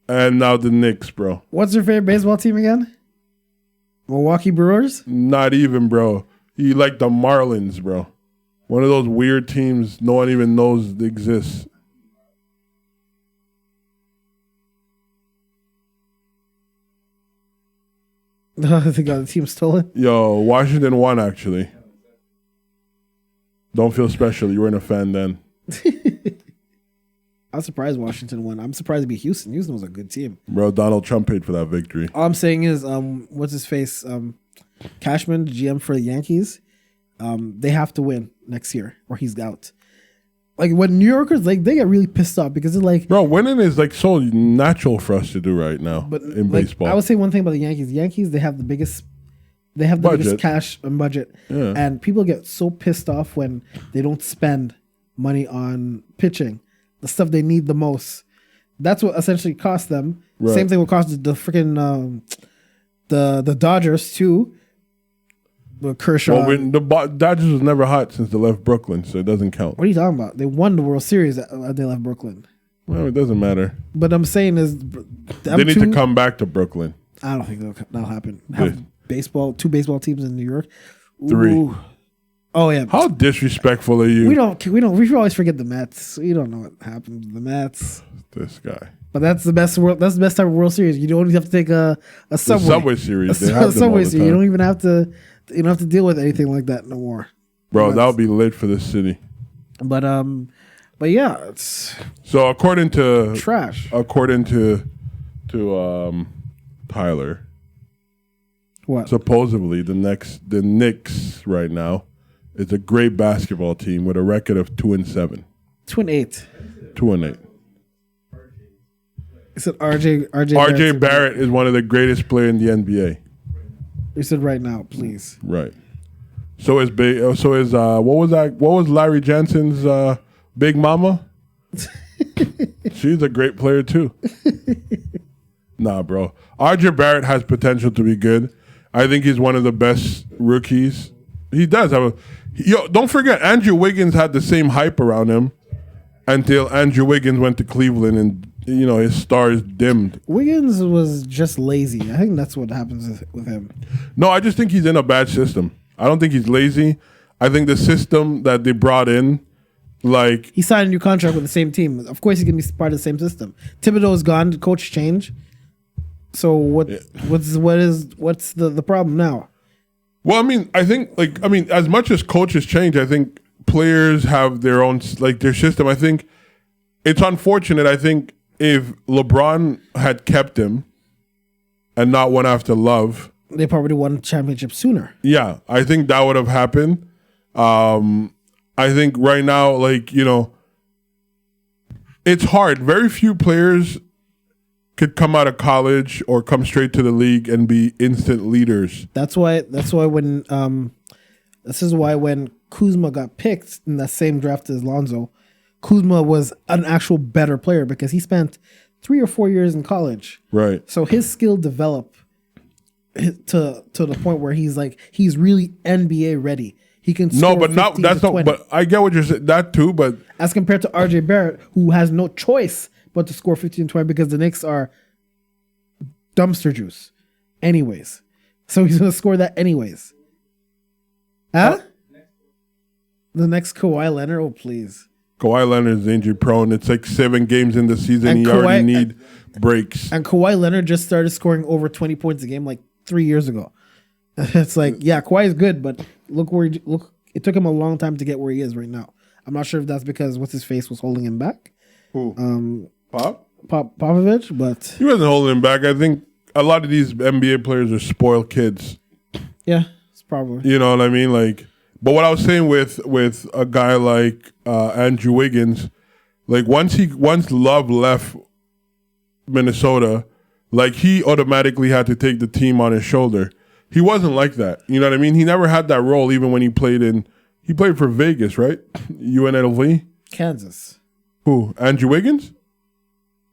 And now the Knicks, bro. What's your favorite baseball team again? Milwaukee Brewers? Not even, bro. You like the Marlins, bro. One of those weird teams no one even knows exists. They got the team stolen? Yo, Washington won, actually. Don't feel special. You weren't a fan then. I'm surprised Washington won. I'm surprised to be Houston. Houston was a good team. Bro, Donald Trump paid for that victory. All I'm saying is, what's his face? Cashman, GM for the Yankees. They have to win next year or he's out. Like when New Yorkers, like they get really pissed off because it's like, bro, winning is like so natural for us to do right now. But in baseball, I would say one thing about the Yankees. The Yankees, they have the biggest cash and budget, and people get so pissed off when they don't spend money on pitching, the stuff they need the most. That's what essentially cost them. Right. Same thing will cost the freaking the Dodgers too. With Kershaw. Well, the Dodgers was never hot since they left Brooklyn, so it doesn't count. What are you talking about? They won the World Series they left Brooklyn. Well, it doesn't matter. But I'm saying is they need to come back to Brooklyn. I don't think that'll happen. Have two baseball teams in New York. Ooh. 3. Oh yeah. How disrespectful are you? We always forget the Mets. We don't know what happened to the Mets. This guy. But that's the best type of World Series. You don't have to take a subway. The Subway Series. A subway series. You don't even have to. You don't have to deal with anything like that no more. Bro, that would be lit for this city. But yeah, it's so according to trash. According to Tyler, what? Supposedly the Knicks right now is a great basketball team with a record of 2-7. 2-8. 2-8. You said RJ Barrett is one of the greatest players in the NBA. You said right now, please. Right. So is what was that? What was Larry Jansen's big mama? She's a great player too. Nah, bro. RJ Barrett has potential to be good. I think he's one of the best rookies. He does have don't forget, Andrew Wiggins had the same hype around him until Andrew Wiggins went to Cleveland and his stars dimmed. Wiggins was just lazy. I think that's what happens with him. No, I just think he's in a bad system. I don't think he's lazy. I think the system that they brought in, like he signed a new contract with the same team. Of course, he's gonna be part of the same system. Thibodeau is gone. The coach change. So what's the problem now? Well, I mean, as much as coaches change, I think players have their own their system. I think it's unfortunate. I think if LeBron had kept him and not went after Love, they probably won a championship sooner. Yeah, I think that would have happened. I think right now, it's hard. Very few players could come out of college or come straight to the league and be instant leaders. That's why when Kuzma got picked in that same draft as Lonzo, Kuzma was an actual better player because he spent 3 or 4 years in college. Right. So his skill developed to the point where he's really NBA ready. He can score but I get what you're saying, that too, but as compared to RJ Barrett, who has no choice but to score 15 and 20 because the Knicks are dumpster juice anyways. So he's going to score that anyways. Huh? The next Kawhi Leonard? Oh, please. Kawhi Leonard is injury prone. It's like 7 games in the season. And he already need breaks. And Kawhi Leonard just started scoring over 20 points a game 3 years ago. It's Kawhi is good, but look, it took him a long time to get where he is right now. I'm not sure if that's because what's his face was holding him back. Who? Popovich, but he wasn't holding him back. I think a lot of these NBA players are spoiled kids. Yeah, it's probably. You know what I mean? But what I was saying with a guy like Andrew Wiggins, once Love left Minnesota, he automatically had to take the team on his shoulder. He wasn't like that. You know what I mean? He never had that role even when he played for Vegas, right? UNLV? Kansas. Who? Andrew Wiggins?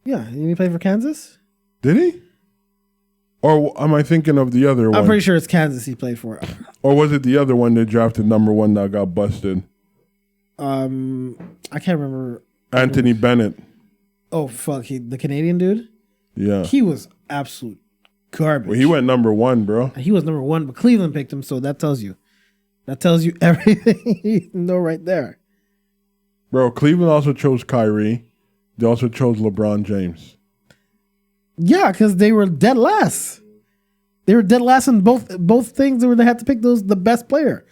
Yeah, didn't he play for Kansas? Did he? Or am I thinking of the other one? I'm pretty sure it's Kansas he played for. Or was it the other one that drafted number 1 that got busted? I can't remember. Anthony Bennett. Oh, fuck. The Canadian dude? Yeah. He was absolute garbage. Well, he went number 1, bro. He was number 1, but Cleveland picked him, so that tells you everything you know right there. Bro, Cleveland also chose Kyrie. They also chose LeBron James. Yeah, because they were dead last. They were dead last in both things. They had to pick the best player.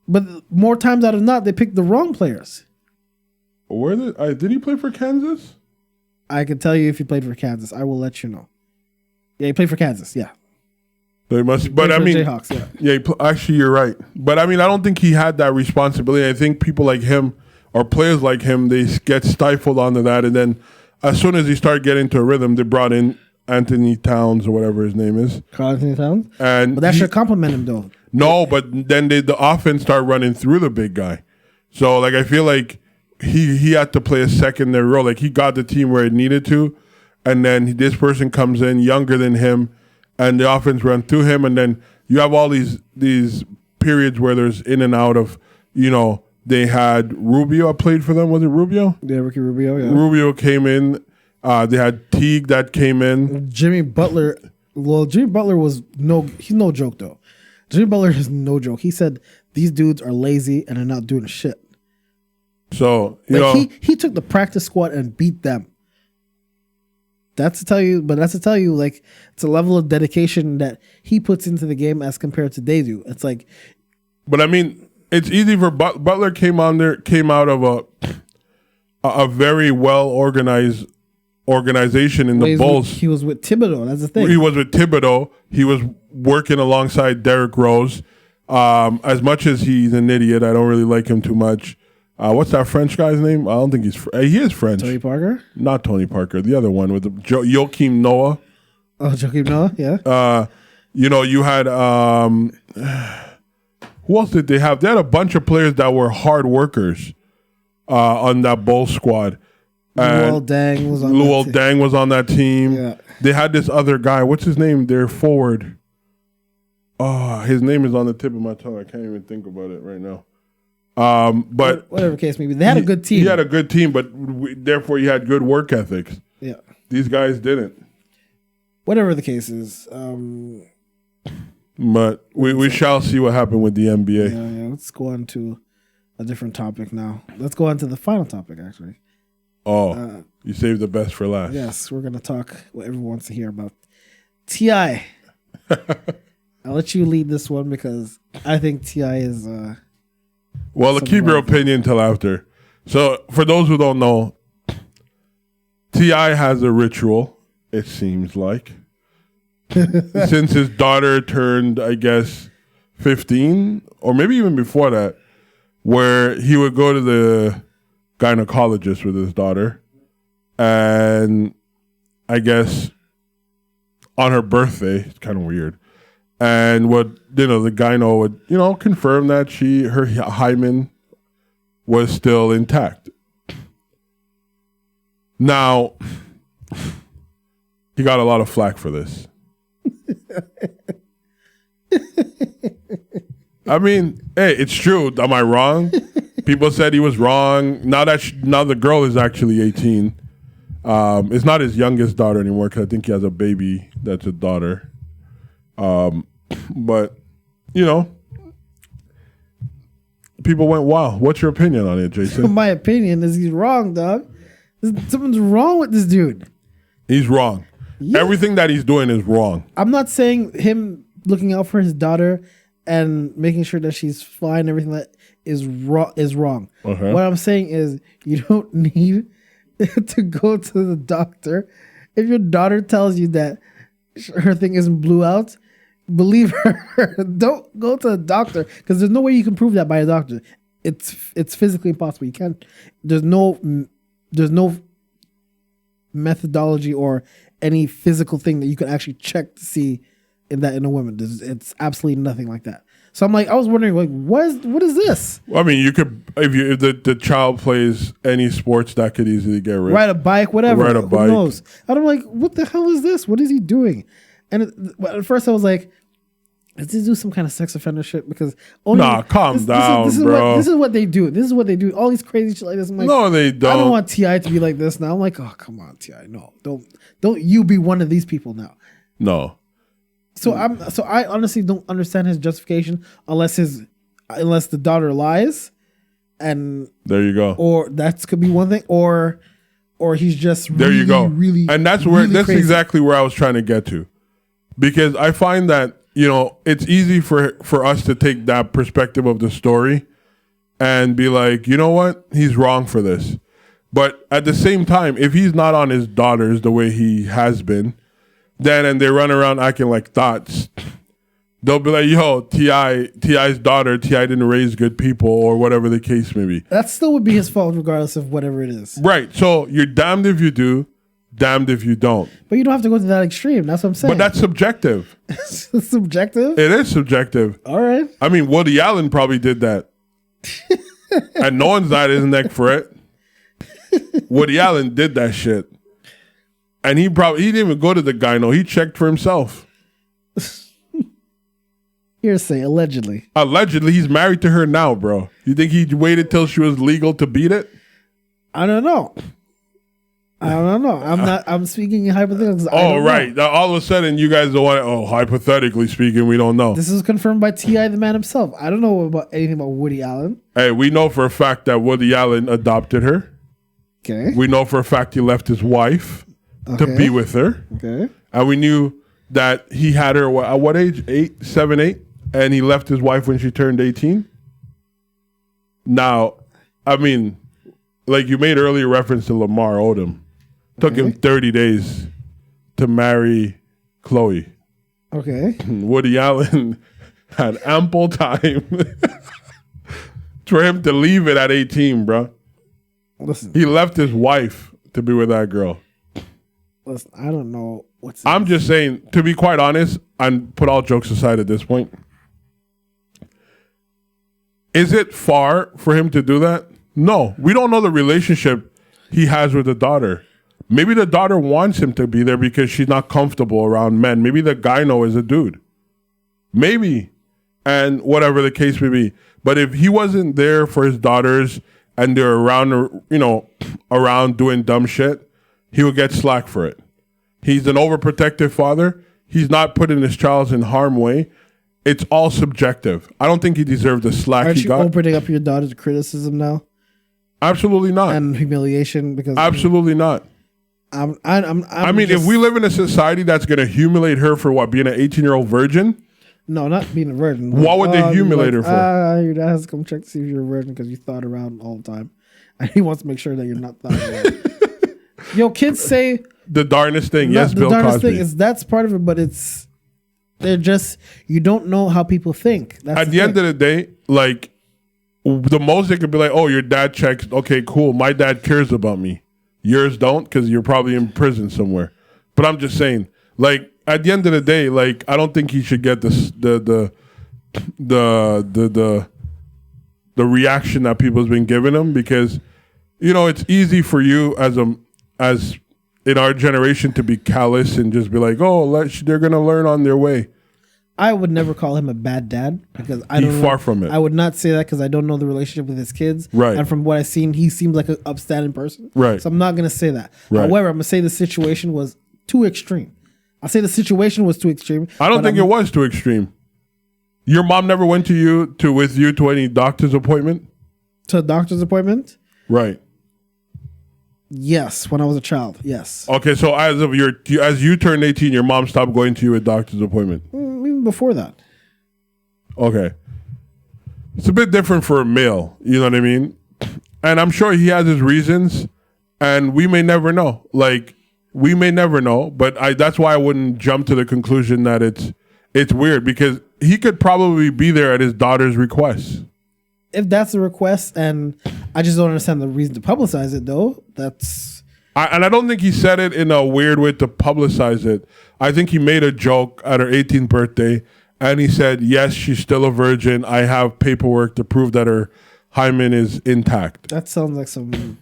But more times out of not, they picked the wrong players. Did he play for Kansas? I can tell you if he played for Kansas. I will let you know. Yeah, he played for Kansas. Yeah. They must. But I mean, Jayhawks, yeah. Yeah. Actually, you're right. But I mean, I don't think he had that responsibility. I think people like him or players like him, they get stifled onto that, and then as soon as he started getting into a rhythm, they brought in Anthony Towns or whatever his name is. Carl Anthony Towns? But that should compliment him, though. No, but then the offense started running through the big guy. So, I feel like he had to play a secondary role. He got the team where it needed to, and then this person comes in younger than him, and the offense ran through him, and then you have all these periods where there's in and out of, they had Rubio played for them. Was it Rubio? Yeah, Ricky Rubio, yeah. Rubio came in. They had Teague that came in. Jimmy Butler. Well, Jimmy Butler he's no joke, though. Jimmy Butler is no joke. He said, these dudes are lazy and are not doing shit. So, he took the practice squad and beat them. That's to tell you, it's a level of dedication that he puts into the game as compared to they do. It's but I mean, it's easy for Butler came out of a very well organized organization in the Bulls. He was with Thibodeau. That's the thing. He was with Thibodeau. He was working alongside Derrick Rose. As much as he's an idiot, I don't really like him too much. What's that French guy's name? I don't think he is French. Tony Parker? Not Tony Parker. The other one with Joakim Noah. Oh, Joakim Noah. Yeah. You had who else did they have? They had a bunch of players that were hard workers on that Bulls squad. Luol Deng was on that team. Yeah. They had this other guy. What's his name? Their forward. Oh, his name is on the tip of my tongue. I can't even think about it right now. But whatever case may be, they had a good team. He had a good team, but therefore he had good work ethics. Yeah. These guys didn't. Whatever the case is. But we shall see what happened with the NBA. Yeah. Let's go on to a different topic now. Let's go on to the final topic, actually. Oh, you saved the best for last. Yes, we're going to talk what everyone wants to hear about. T.I. I'll let you lead this one because I think T.I. is... well, keep your opinion till after. So, for those who don't know, T.I. has a ritual, it seems like. Since his daughter turned, I guess, 15, or maybe even before that, where he would go to the gynecologist with his daughter, and I guess on her birthday, it's kind of weird, and the gyno would, confirm that her hymen was still intact. Now, he got a lot of flack for this. I mean, hey, it's true. Am I wrong? People said he was wrong. Now the girl is actually 18. It's not his youngest daughter anymore because I think he has a baby that's a daughter. But, people went, wow. What's your opinion on it, Jason? My opinion is he's wrong, dog. Something's wrong with this dude. He's wrong. Yeah. Everything that he's doing is wrong. I'm not saying him looking out for his daughter and making sure that she's fine, everything that is wrong. Uh-huh. What I'm saying is you don't need to go to the doctor. If your daughter tells you that her thing isn't blew out, believe her. Don't go to the doctor because there's no way you can prove that by a doctor. It's physically impossible. You can't. There's no methodology or any physical thing that you can actually check to see in a woman. It's absolutely nothing like that. So I was wondering, what is this? Well, I mean, you could, if the child plays any sports, that could easily get rid. Ride a bike, whatever. Ride a bike. Who knows? And I'm like, what the hell is this? What is he doing? And at first I was like, does he do some kind of sex offender shit? Because calm down, bro. This is what they do. This is what they do. All these crazy shit like this. I'm like, no, they don't. I don't want T.I. to be like this now. I'm like, oh, come on, T.I. No, don't you be one of these people now. No. So I honestly don't understand his justification unless the daughter lies, and there you go. Or that could be one thing, or he's just really, there you go. Really, and that's crazy. Exactly where I was trying to get to, because I find that it's easy for us to take that perspective of the story and be like, you know what, he's wrong for this, but at the same time, if he's not on his daughters the way he has been. And they run around acting like thoughts. They'll be like, yo, T.I.'s daughter, T.I. didn't raise good people or whatever the case may be. That still would be his fault regardless of whatever it is. Right. So you're damned if you do, damned if you don't. But you don't have to go to that extreme. That's what I'm saying. But that's subjective. Subjective? It is subjective. All right. I mean, Woody Allen probably did that. And no one's died his neck for it. Woody Allen did that shit. And he didn't even go to the gyno. He checked for himself. Hearsay, allegedly. Allegedly, he's married to her now, bro. You think he waited till she was legal to beat it? I don't know. I'm speaking in hypotheticals. Right. Now, all of a sudden, you guys don't want hypothetically speaking, we don't know. This is confirmed by T.I. the man himself. I don't know about anything about Woody Allen. Hey, we know for a fact that Woody Allen adopted her. Okay. We know for a fact he left his wife. To be with her. Okay. And we knew that he had her at what age? 7, 8? And he left his wife when she turned 18? Now, I mean, like you made earlier reference to Lamar Odom. Took him 30 days to marry Chloe. Okay. Woody Allen had ample time for him to leave it at 18, bro. Listen. He left his wife to be with that girl. Listen, I don't know I'm just saying, to be quite honest, and put all jokes aside at this point, is it far for him to do that? No. We don't know the relationship he has with the daughter. Maybe the daughter wants him to be there because she's not comfortable around men. Maybe the gyno is a dude. Maybe. And whatever the case may be. But if he wasn't there for his daughters and they're around, around doing dumb shit, he would get slack for it. He's an overprotective father. He's not putting his child in harm's way. It's all subjective. I don't think he deserved the slack he got. Aren't you opening up your daughter's criticism now? Absolutely not. And humiliation because absolutely not. I mean, if we live in a society that's going to humiliate her for what, being an 18-year-old virgin? No, not being a virgin. What would they humiliate her for? Your dad has to come check to see if you're a virgin because you thought around all the time. And he wants to make sure that you're not thought around. Yo, kids say... The darnest thing. Yes, Bill Cosby. The darnest thing is that's part of it, but they're just... You don't know how people think. At the end of the day, like, the most they could be like, oh, your dad checks. Okay, cool. My dad cares about me. Yours don't because you're probably in prison somewhere. But I'm just saying, like, at the end of the day, like, I don't think he should get the reaction that people's been giving him because, you know, it's easy for you as in our generation to be callous and just be like, oh, they're gonna learn on their way. I would never call him a bad dad because He's far from it. I would not say that because I don't know the relationship with his kids. Right. And from what I've seen, he seems like an upstanding person. Right. So I'm not going to say that. Right. However, I'm going to say the situation was too extreme. I'll say the situation was too extreme. I don't think it was too extreme. Your mom never went with you to any doctor's appointment? To a doctor's appointment? Right. Yes, when I was a child. Yes. Okay, so as you turned 18, your mom stopped going to you at doctor's appointment. Even before that. Okay. It's a bit different for a male, you know what I mean? And I'm sure he has his reasons, and we may never know. Like, we may never know, but that's why I wouldn't jump to the conclusion that it's weird, because he could probably be there at his daughter's request. If that's the request, and I just don't understand the reason to publicize it, though. And I don't think he said it in a weird way to publicize it. I think he made a joke at her 18th birthday, and he said, yes, she's still a virgin. I have paperwork to prove that her hymen is intact. That sounds like some...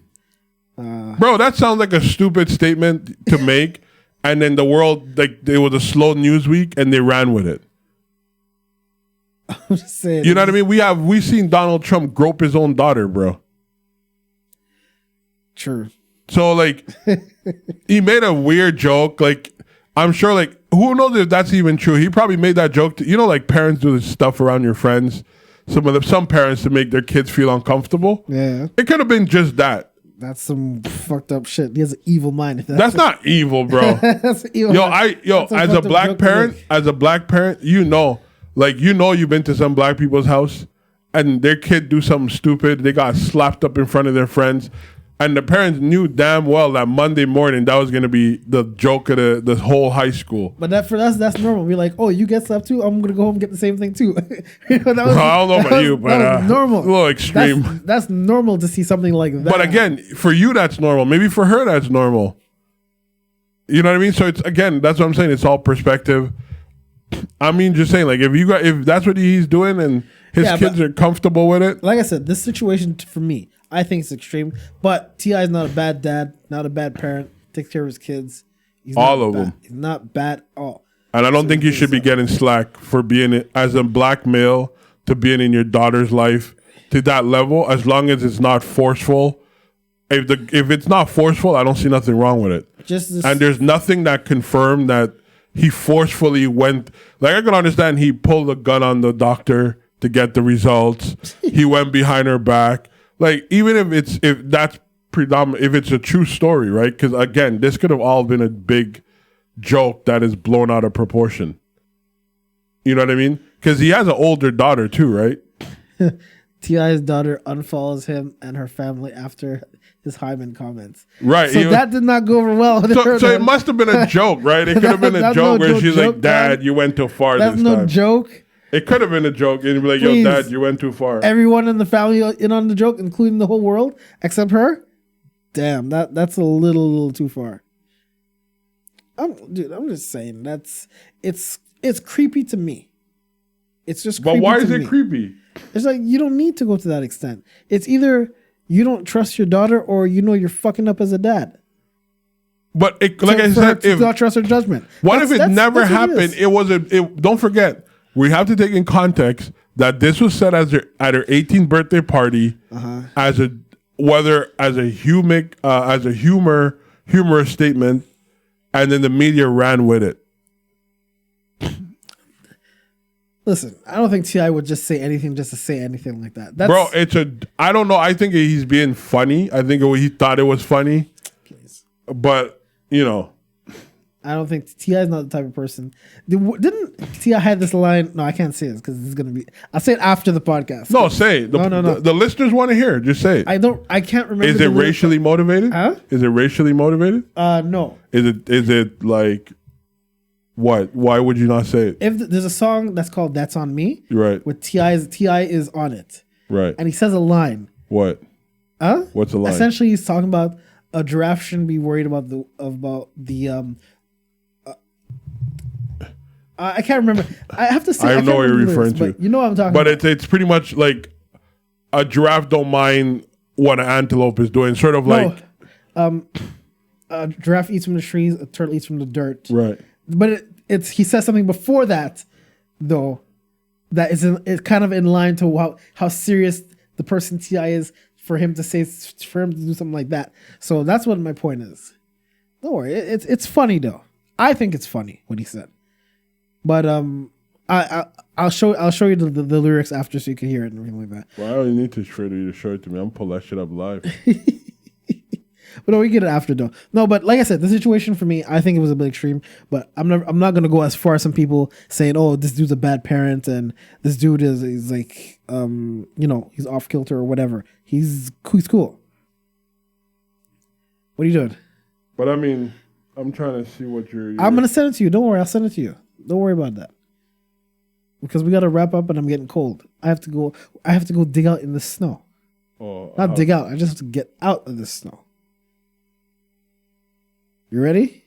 Bro, that sounds like a stupid statement to make, and then the world, like, it was a slow news week, and they ran with it. I'm just saying. You know what I mean? We've seen Donald Trump grope his own daughter, bro. True. So, like, he made a weird joke. Like, I'm sure, like, who knows if that's even true? He probably made that joke to, you know, like parents do this stuff around your friends. Some parents to make their kids feel uncomfortable. Yeah. It could have been just that. That's some fucked up shit. He has an evil mind. That's not evil, bro. That's an evil mind. As a black parent, you know. Like, you know, you've been to some black people's house and their kid do something stupid. They got slapped up in front of their friends. And the parents knew damn well that Monday morning that was going to be the joke of the whole high school. But for us, that's normal. We're like, oh, you get slapped too? I'm going to go home and get the same thing too. I don't know about you, but normal. A little extreme. That's normal to see something like that. But again, for you, that's normal. Maybe for her, that's normal. You know what I mean? So it's, again, that's what I'm saying. It's all perspective. I mean, just saying, like, if that's what he's doing and his kids are comfortable with it. Like I said, this situation for me, I think it's extreme. But T.I. is not a bad dad, not a bad parent. Takes care of his kids. All of them. He's not bad at all. And I don't think you should be getting slack for being, as a black male, to being in your daughter's life to that level, as long as it's not forceful. If it's not forceful, I don't see nothing wrong with it. And there's nothing that confirmed that he forcefully went. Like, I can understand he pulled a gun on the doctor to get the results. He went behind her back. Like, even if that's predominant, if it's a true story, right? Because again, this could have all been a big joke that is blown out of proportion. You know what I mean? Because he has an older daughter too, right? T.I.'s daughter unfollows him and her family after his hymen comments. Right. So that did not go over well. So it must have been a joke, right? It could have been a joke where she's like, Dad, you went too far this time. That's no joke. It could have been a joke. And you'd be like, yo, Dad, you went too far. Everyone in the family in on the joke, including the whole world, except her? Damn, that's a little too far. I'm just saying, it's creepy to me. It's just creepy. But why is it creepy? It's like, you don't need to go to that extent. It's either you don't trust your daughter or you know you're fucking up as a dad. But like I said, if not trust her judgment. What if it never happened? Don't forget, we have to take in context that this was said at her 18th birthday party as a humor humorous statement, and then the media ran with it. Listen, I don't think T.I. would just say anything just to say anything like that. Bro, I don't know. I think he's being funny. I think he thought it was funny. Please. But, you know. I don't think T.I. is not the type of person. Didn't T.I. had this line? No, I can't say this because it's going to be. I'll say it after the podcast. No, say it. No. The listeners want to hear it. Just say it. I can't remember. Is it racially motivated? Huh? Is it racially motivated? No. Is it like what? Why would you not say it? If there's a song that's called "That's on Me," right? With T.I. is on it, right? And he says a line. What? Huh? What's the line? Essentially, he's talking about a giraffe shouldn't be worried about the I can't remember. I have to say. I know what you're referring to. You know what I'm talking about. But it's pretty much like a giraffe don't mind what an antelope is doing. Sort of like. A giraffe eats from the trees. A turtle eats from the dirt. Right. But he says something before that, though, that it's kind of in line to how serious the person T.I. is for him to do something like that. So that's what my point is. Don't worry. It's funny though. I think it's funny what he said. But I'll show you the lyrics after so you can hear it and everything like that. Well, I don't need to show it to me. I'm pull that shit up live. But no, we get it after though. No, but like I said, the situation for me, I think it was a bit extreme. But I'm not gonna go as far as some people saying, "Oh, this dude's a bad parent," and this dude is like, he's off kilter or whatever. He's cool. What are you doing? But I mean, I'm trying to see what you're. I'm gonna send it to you. Don't worry, I'll send it to you. Don't worry about that. Because we got to wrap up and I'm getting cold. I have to go dig out in the snow. Oh, Not dig out. I just have to get out of the snow. You ready?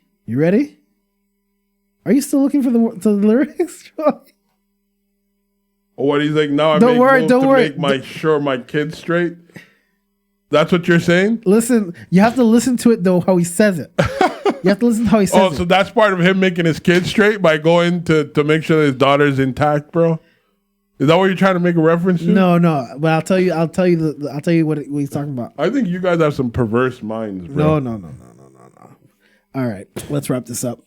Are you still looking for the lyrics? Oh, what he's like, now don't worry. make my kids straight. That's what you're saying? Listen, you have to listen to it though, how he says it. You have to listen to how he says it. Oh, so that's part of him making his kids straight by going to make sure that his daughter's intact, bro? Is that what you're trying to make a reference to? No. But I'll tell you what he's talking about. I think you guys have some perverse minds, bro. No. All right, let's wrap this up.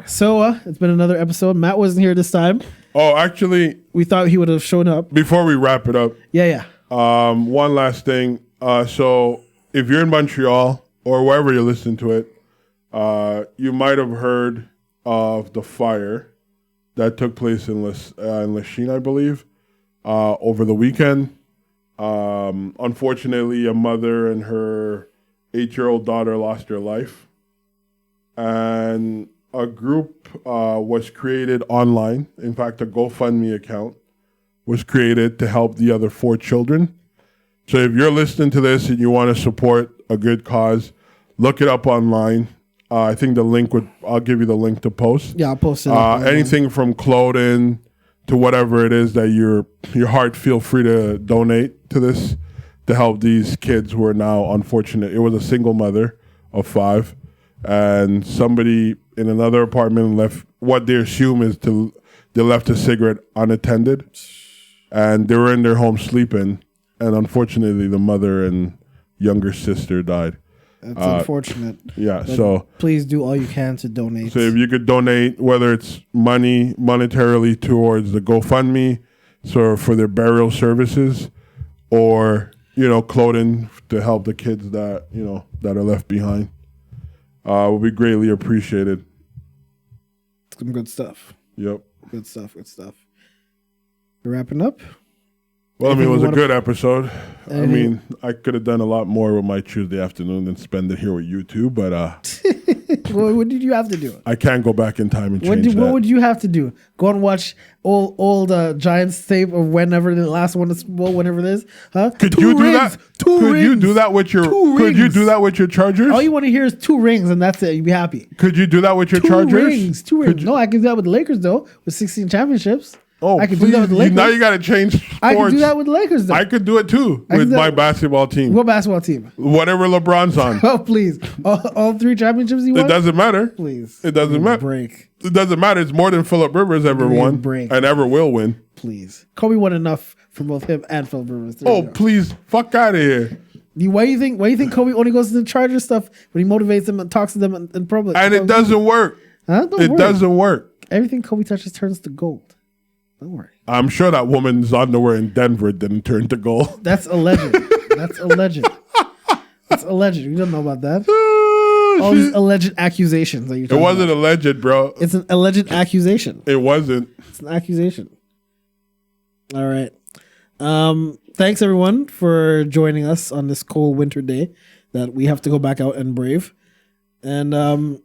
So it's been another episode. Matt wasn't here this time. Oh, actually, we thought he would have shown up. Before we wrap it up, yeah. One last thing. So if you're in Montreal or wherever you're listening to it, you might have heard of the fire that took place in Lachine, I believe, over the weekend. Unfortunately, a mother and her 8-year-old daughter lost their life. And a group was created online. In fact, a GoFundMe account was created to help the other 4 children. So if you're listening to this and you want to support a good cause, look it up online. I think I'll give you the link to post. Yeah, I'll post it. Anything from clothing to whatever it is that your heart feel free to donate to this to help these kids who are now unfortunate. It was a single mother of 5. And somebody in another apartment left what they assume is they left a cigarette unattended, and they were in their home sleeping, and unfortunately the mother and younger sister died. That's unfortunate. Yeah, but so please do all you can to donate. So if you could donate, whether it's monetarily towards the GoFundMe, so for their burial services, or clothing to help the kids that that are left behind. Will be greatly appreciated. Some good stuff. Yep. Good stuff. We're wrapping up. Well, it was a good episode. I could have done a lot more with my Tuesday afternoon than spend it here with you two, but well, what did you have to do? I can't go back in time and change that. What would you have to do? Go and watch old Giants tape of whenever the last one is, whenever it is, huh? Could you do that? Could you do that with your? Could you do that with your Chargers? All you want to hear is 2 rings, and that's it. You'd be happy. Could you do that with your Chargers? 2 rings. No, I can do that with the Lakers though, with 16 championships. Oh, I could do that with the Lakers. Now you got to change sports. I can do that with the Lakers, though. I could do it, too, with my basketball team. What basketball team? Whatever LeBron's on. Oh, please. All 3 championships he won? It doesn't matter. Please. It doesn't matter. Break. It doesn't matter. It's more than Phillip Rivers ever won and ever will win. Please. Kobe won enough for both him and Phillip Rivers. Please. Fuck out of here. Why do you think Kobe only goes to the Charger stuff when he motivates them and talks to them in public? And it doesn't work. It doesn't work. Everything Kobe touches turns to gold. Don't worry. I'm sure that woman's underwear in Denver didn't turn to gold. That's alleged. That's alleged. That's alleged. You don't know about that. All these alleged accusations that you're talking about. It wasn't alleged, bro. It's an alleged accusation. It wasn't. It's an accusation. All right. Thanks everyone for joining us on this cold winter day that we have to go back out and brave. And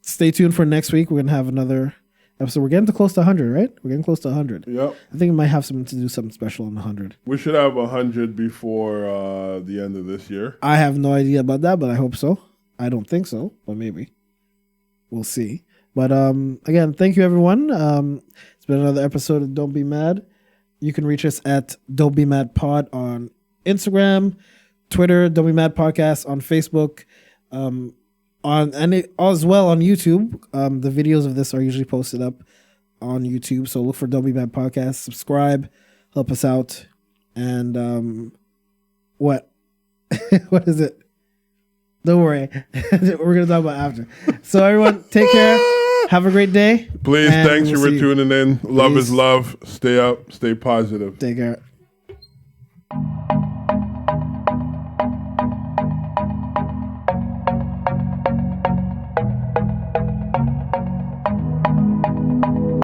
stay tuned for next week. We're gonna have another episode. We're getting to close to 100, right? We're getting close to 100. Yep. I think we might have to do something special on 100. We should have 100 before the end of this year. I have no idea about that, but I hope so. I don't think so, but maybe. We'll see. But again, thank you everyone. It's been another episode of Don't Be Mad. You can reach us at Don't Be Mad Pod on Instagram, Twitter, Don't Be Mad Podcast on Facebook, as well on YouTube. The videos of this are usually posted up on YouTube, so look for Don't Be Mad Podcast. Subscribe, help us out, and what? What is it? Don't worry, we're gonna talk about after. So everyone, take care. Have a great day. Please, thanks for tuning in. Love is love. Stay up. Stay positive. Take care.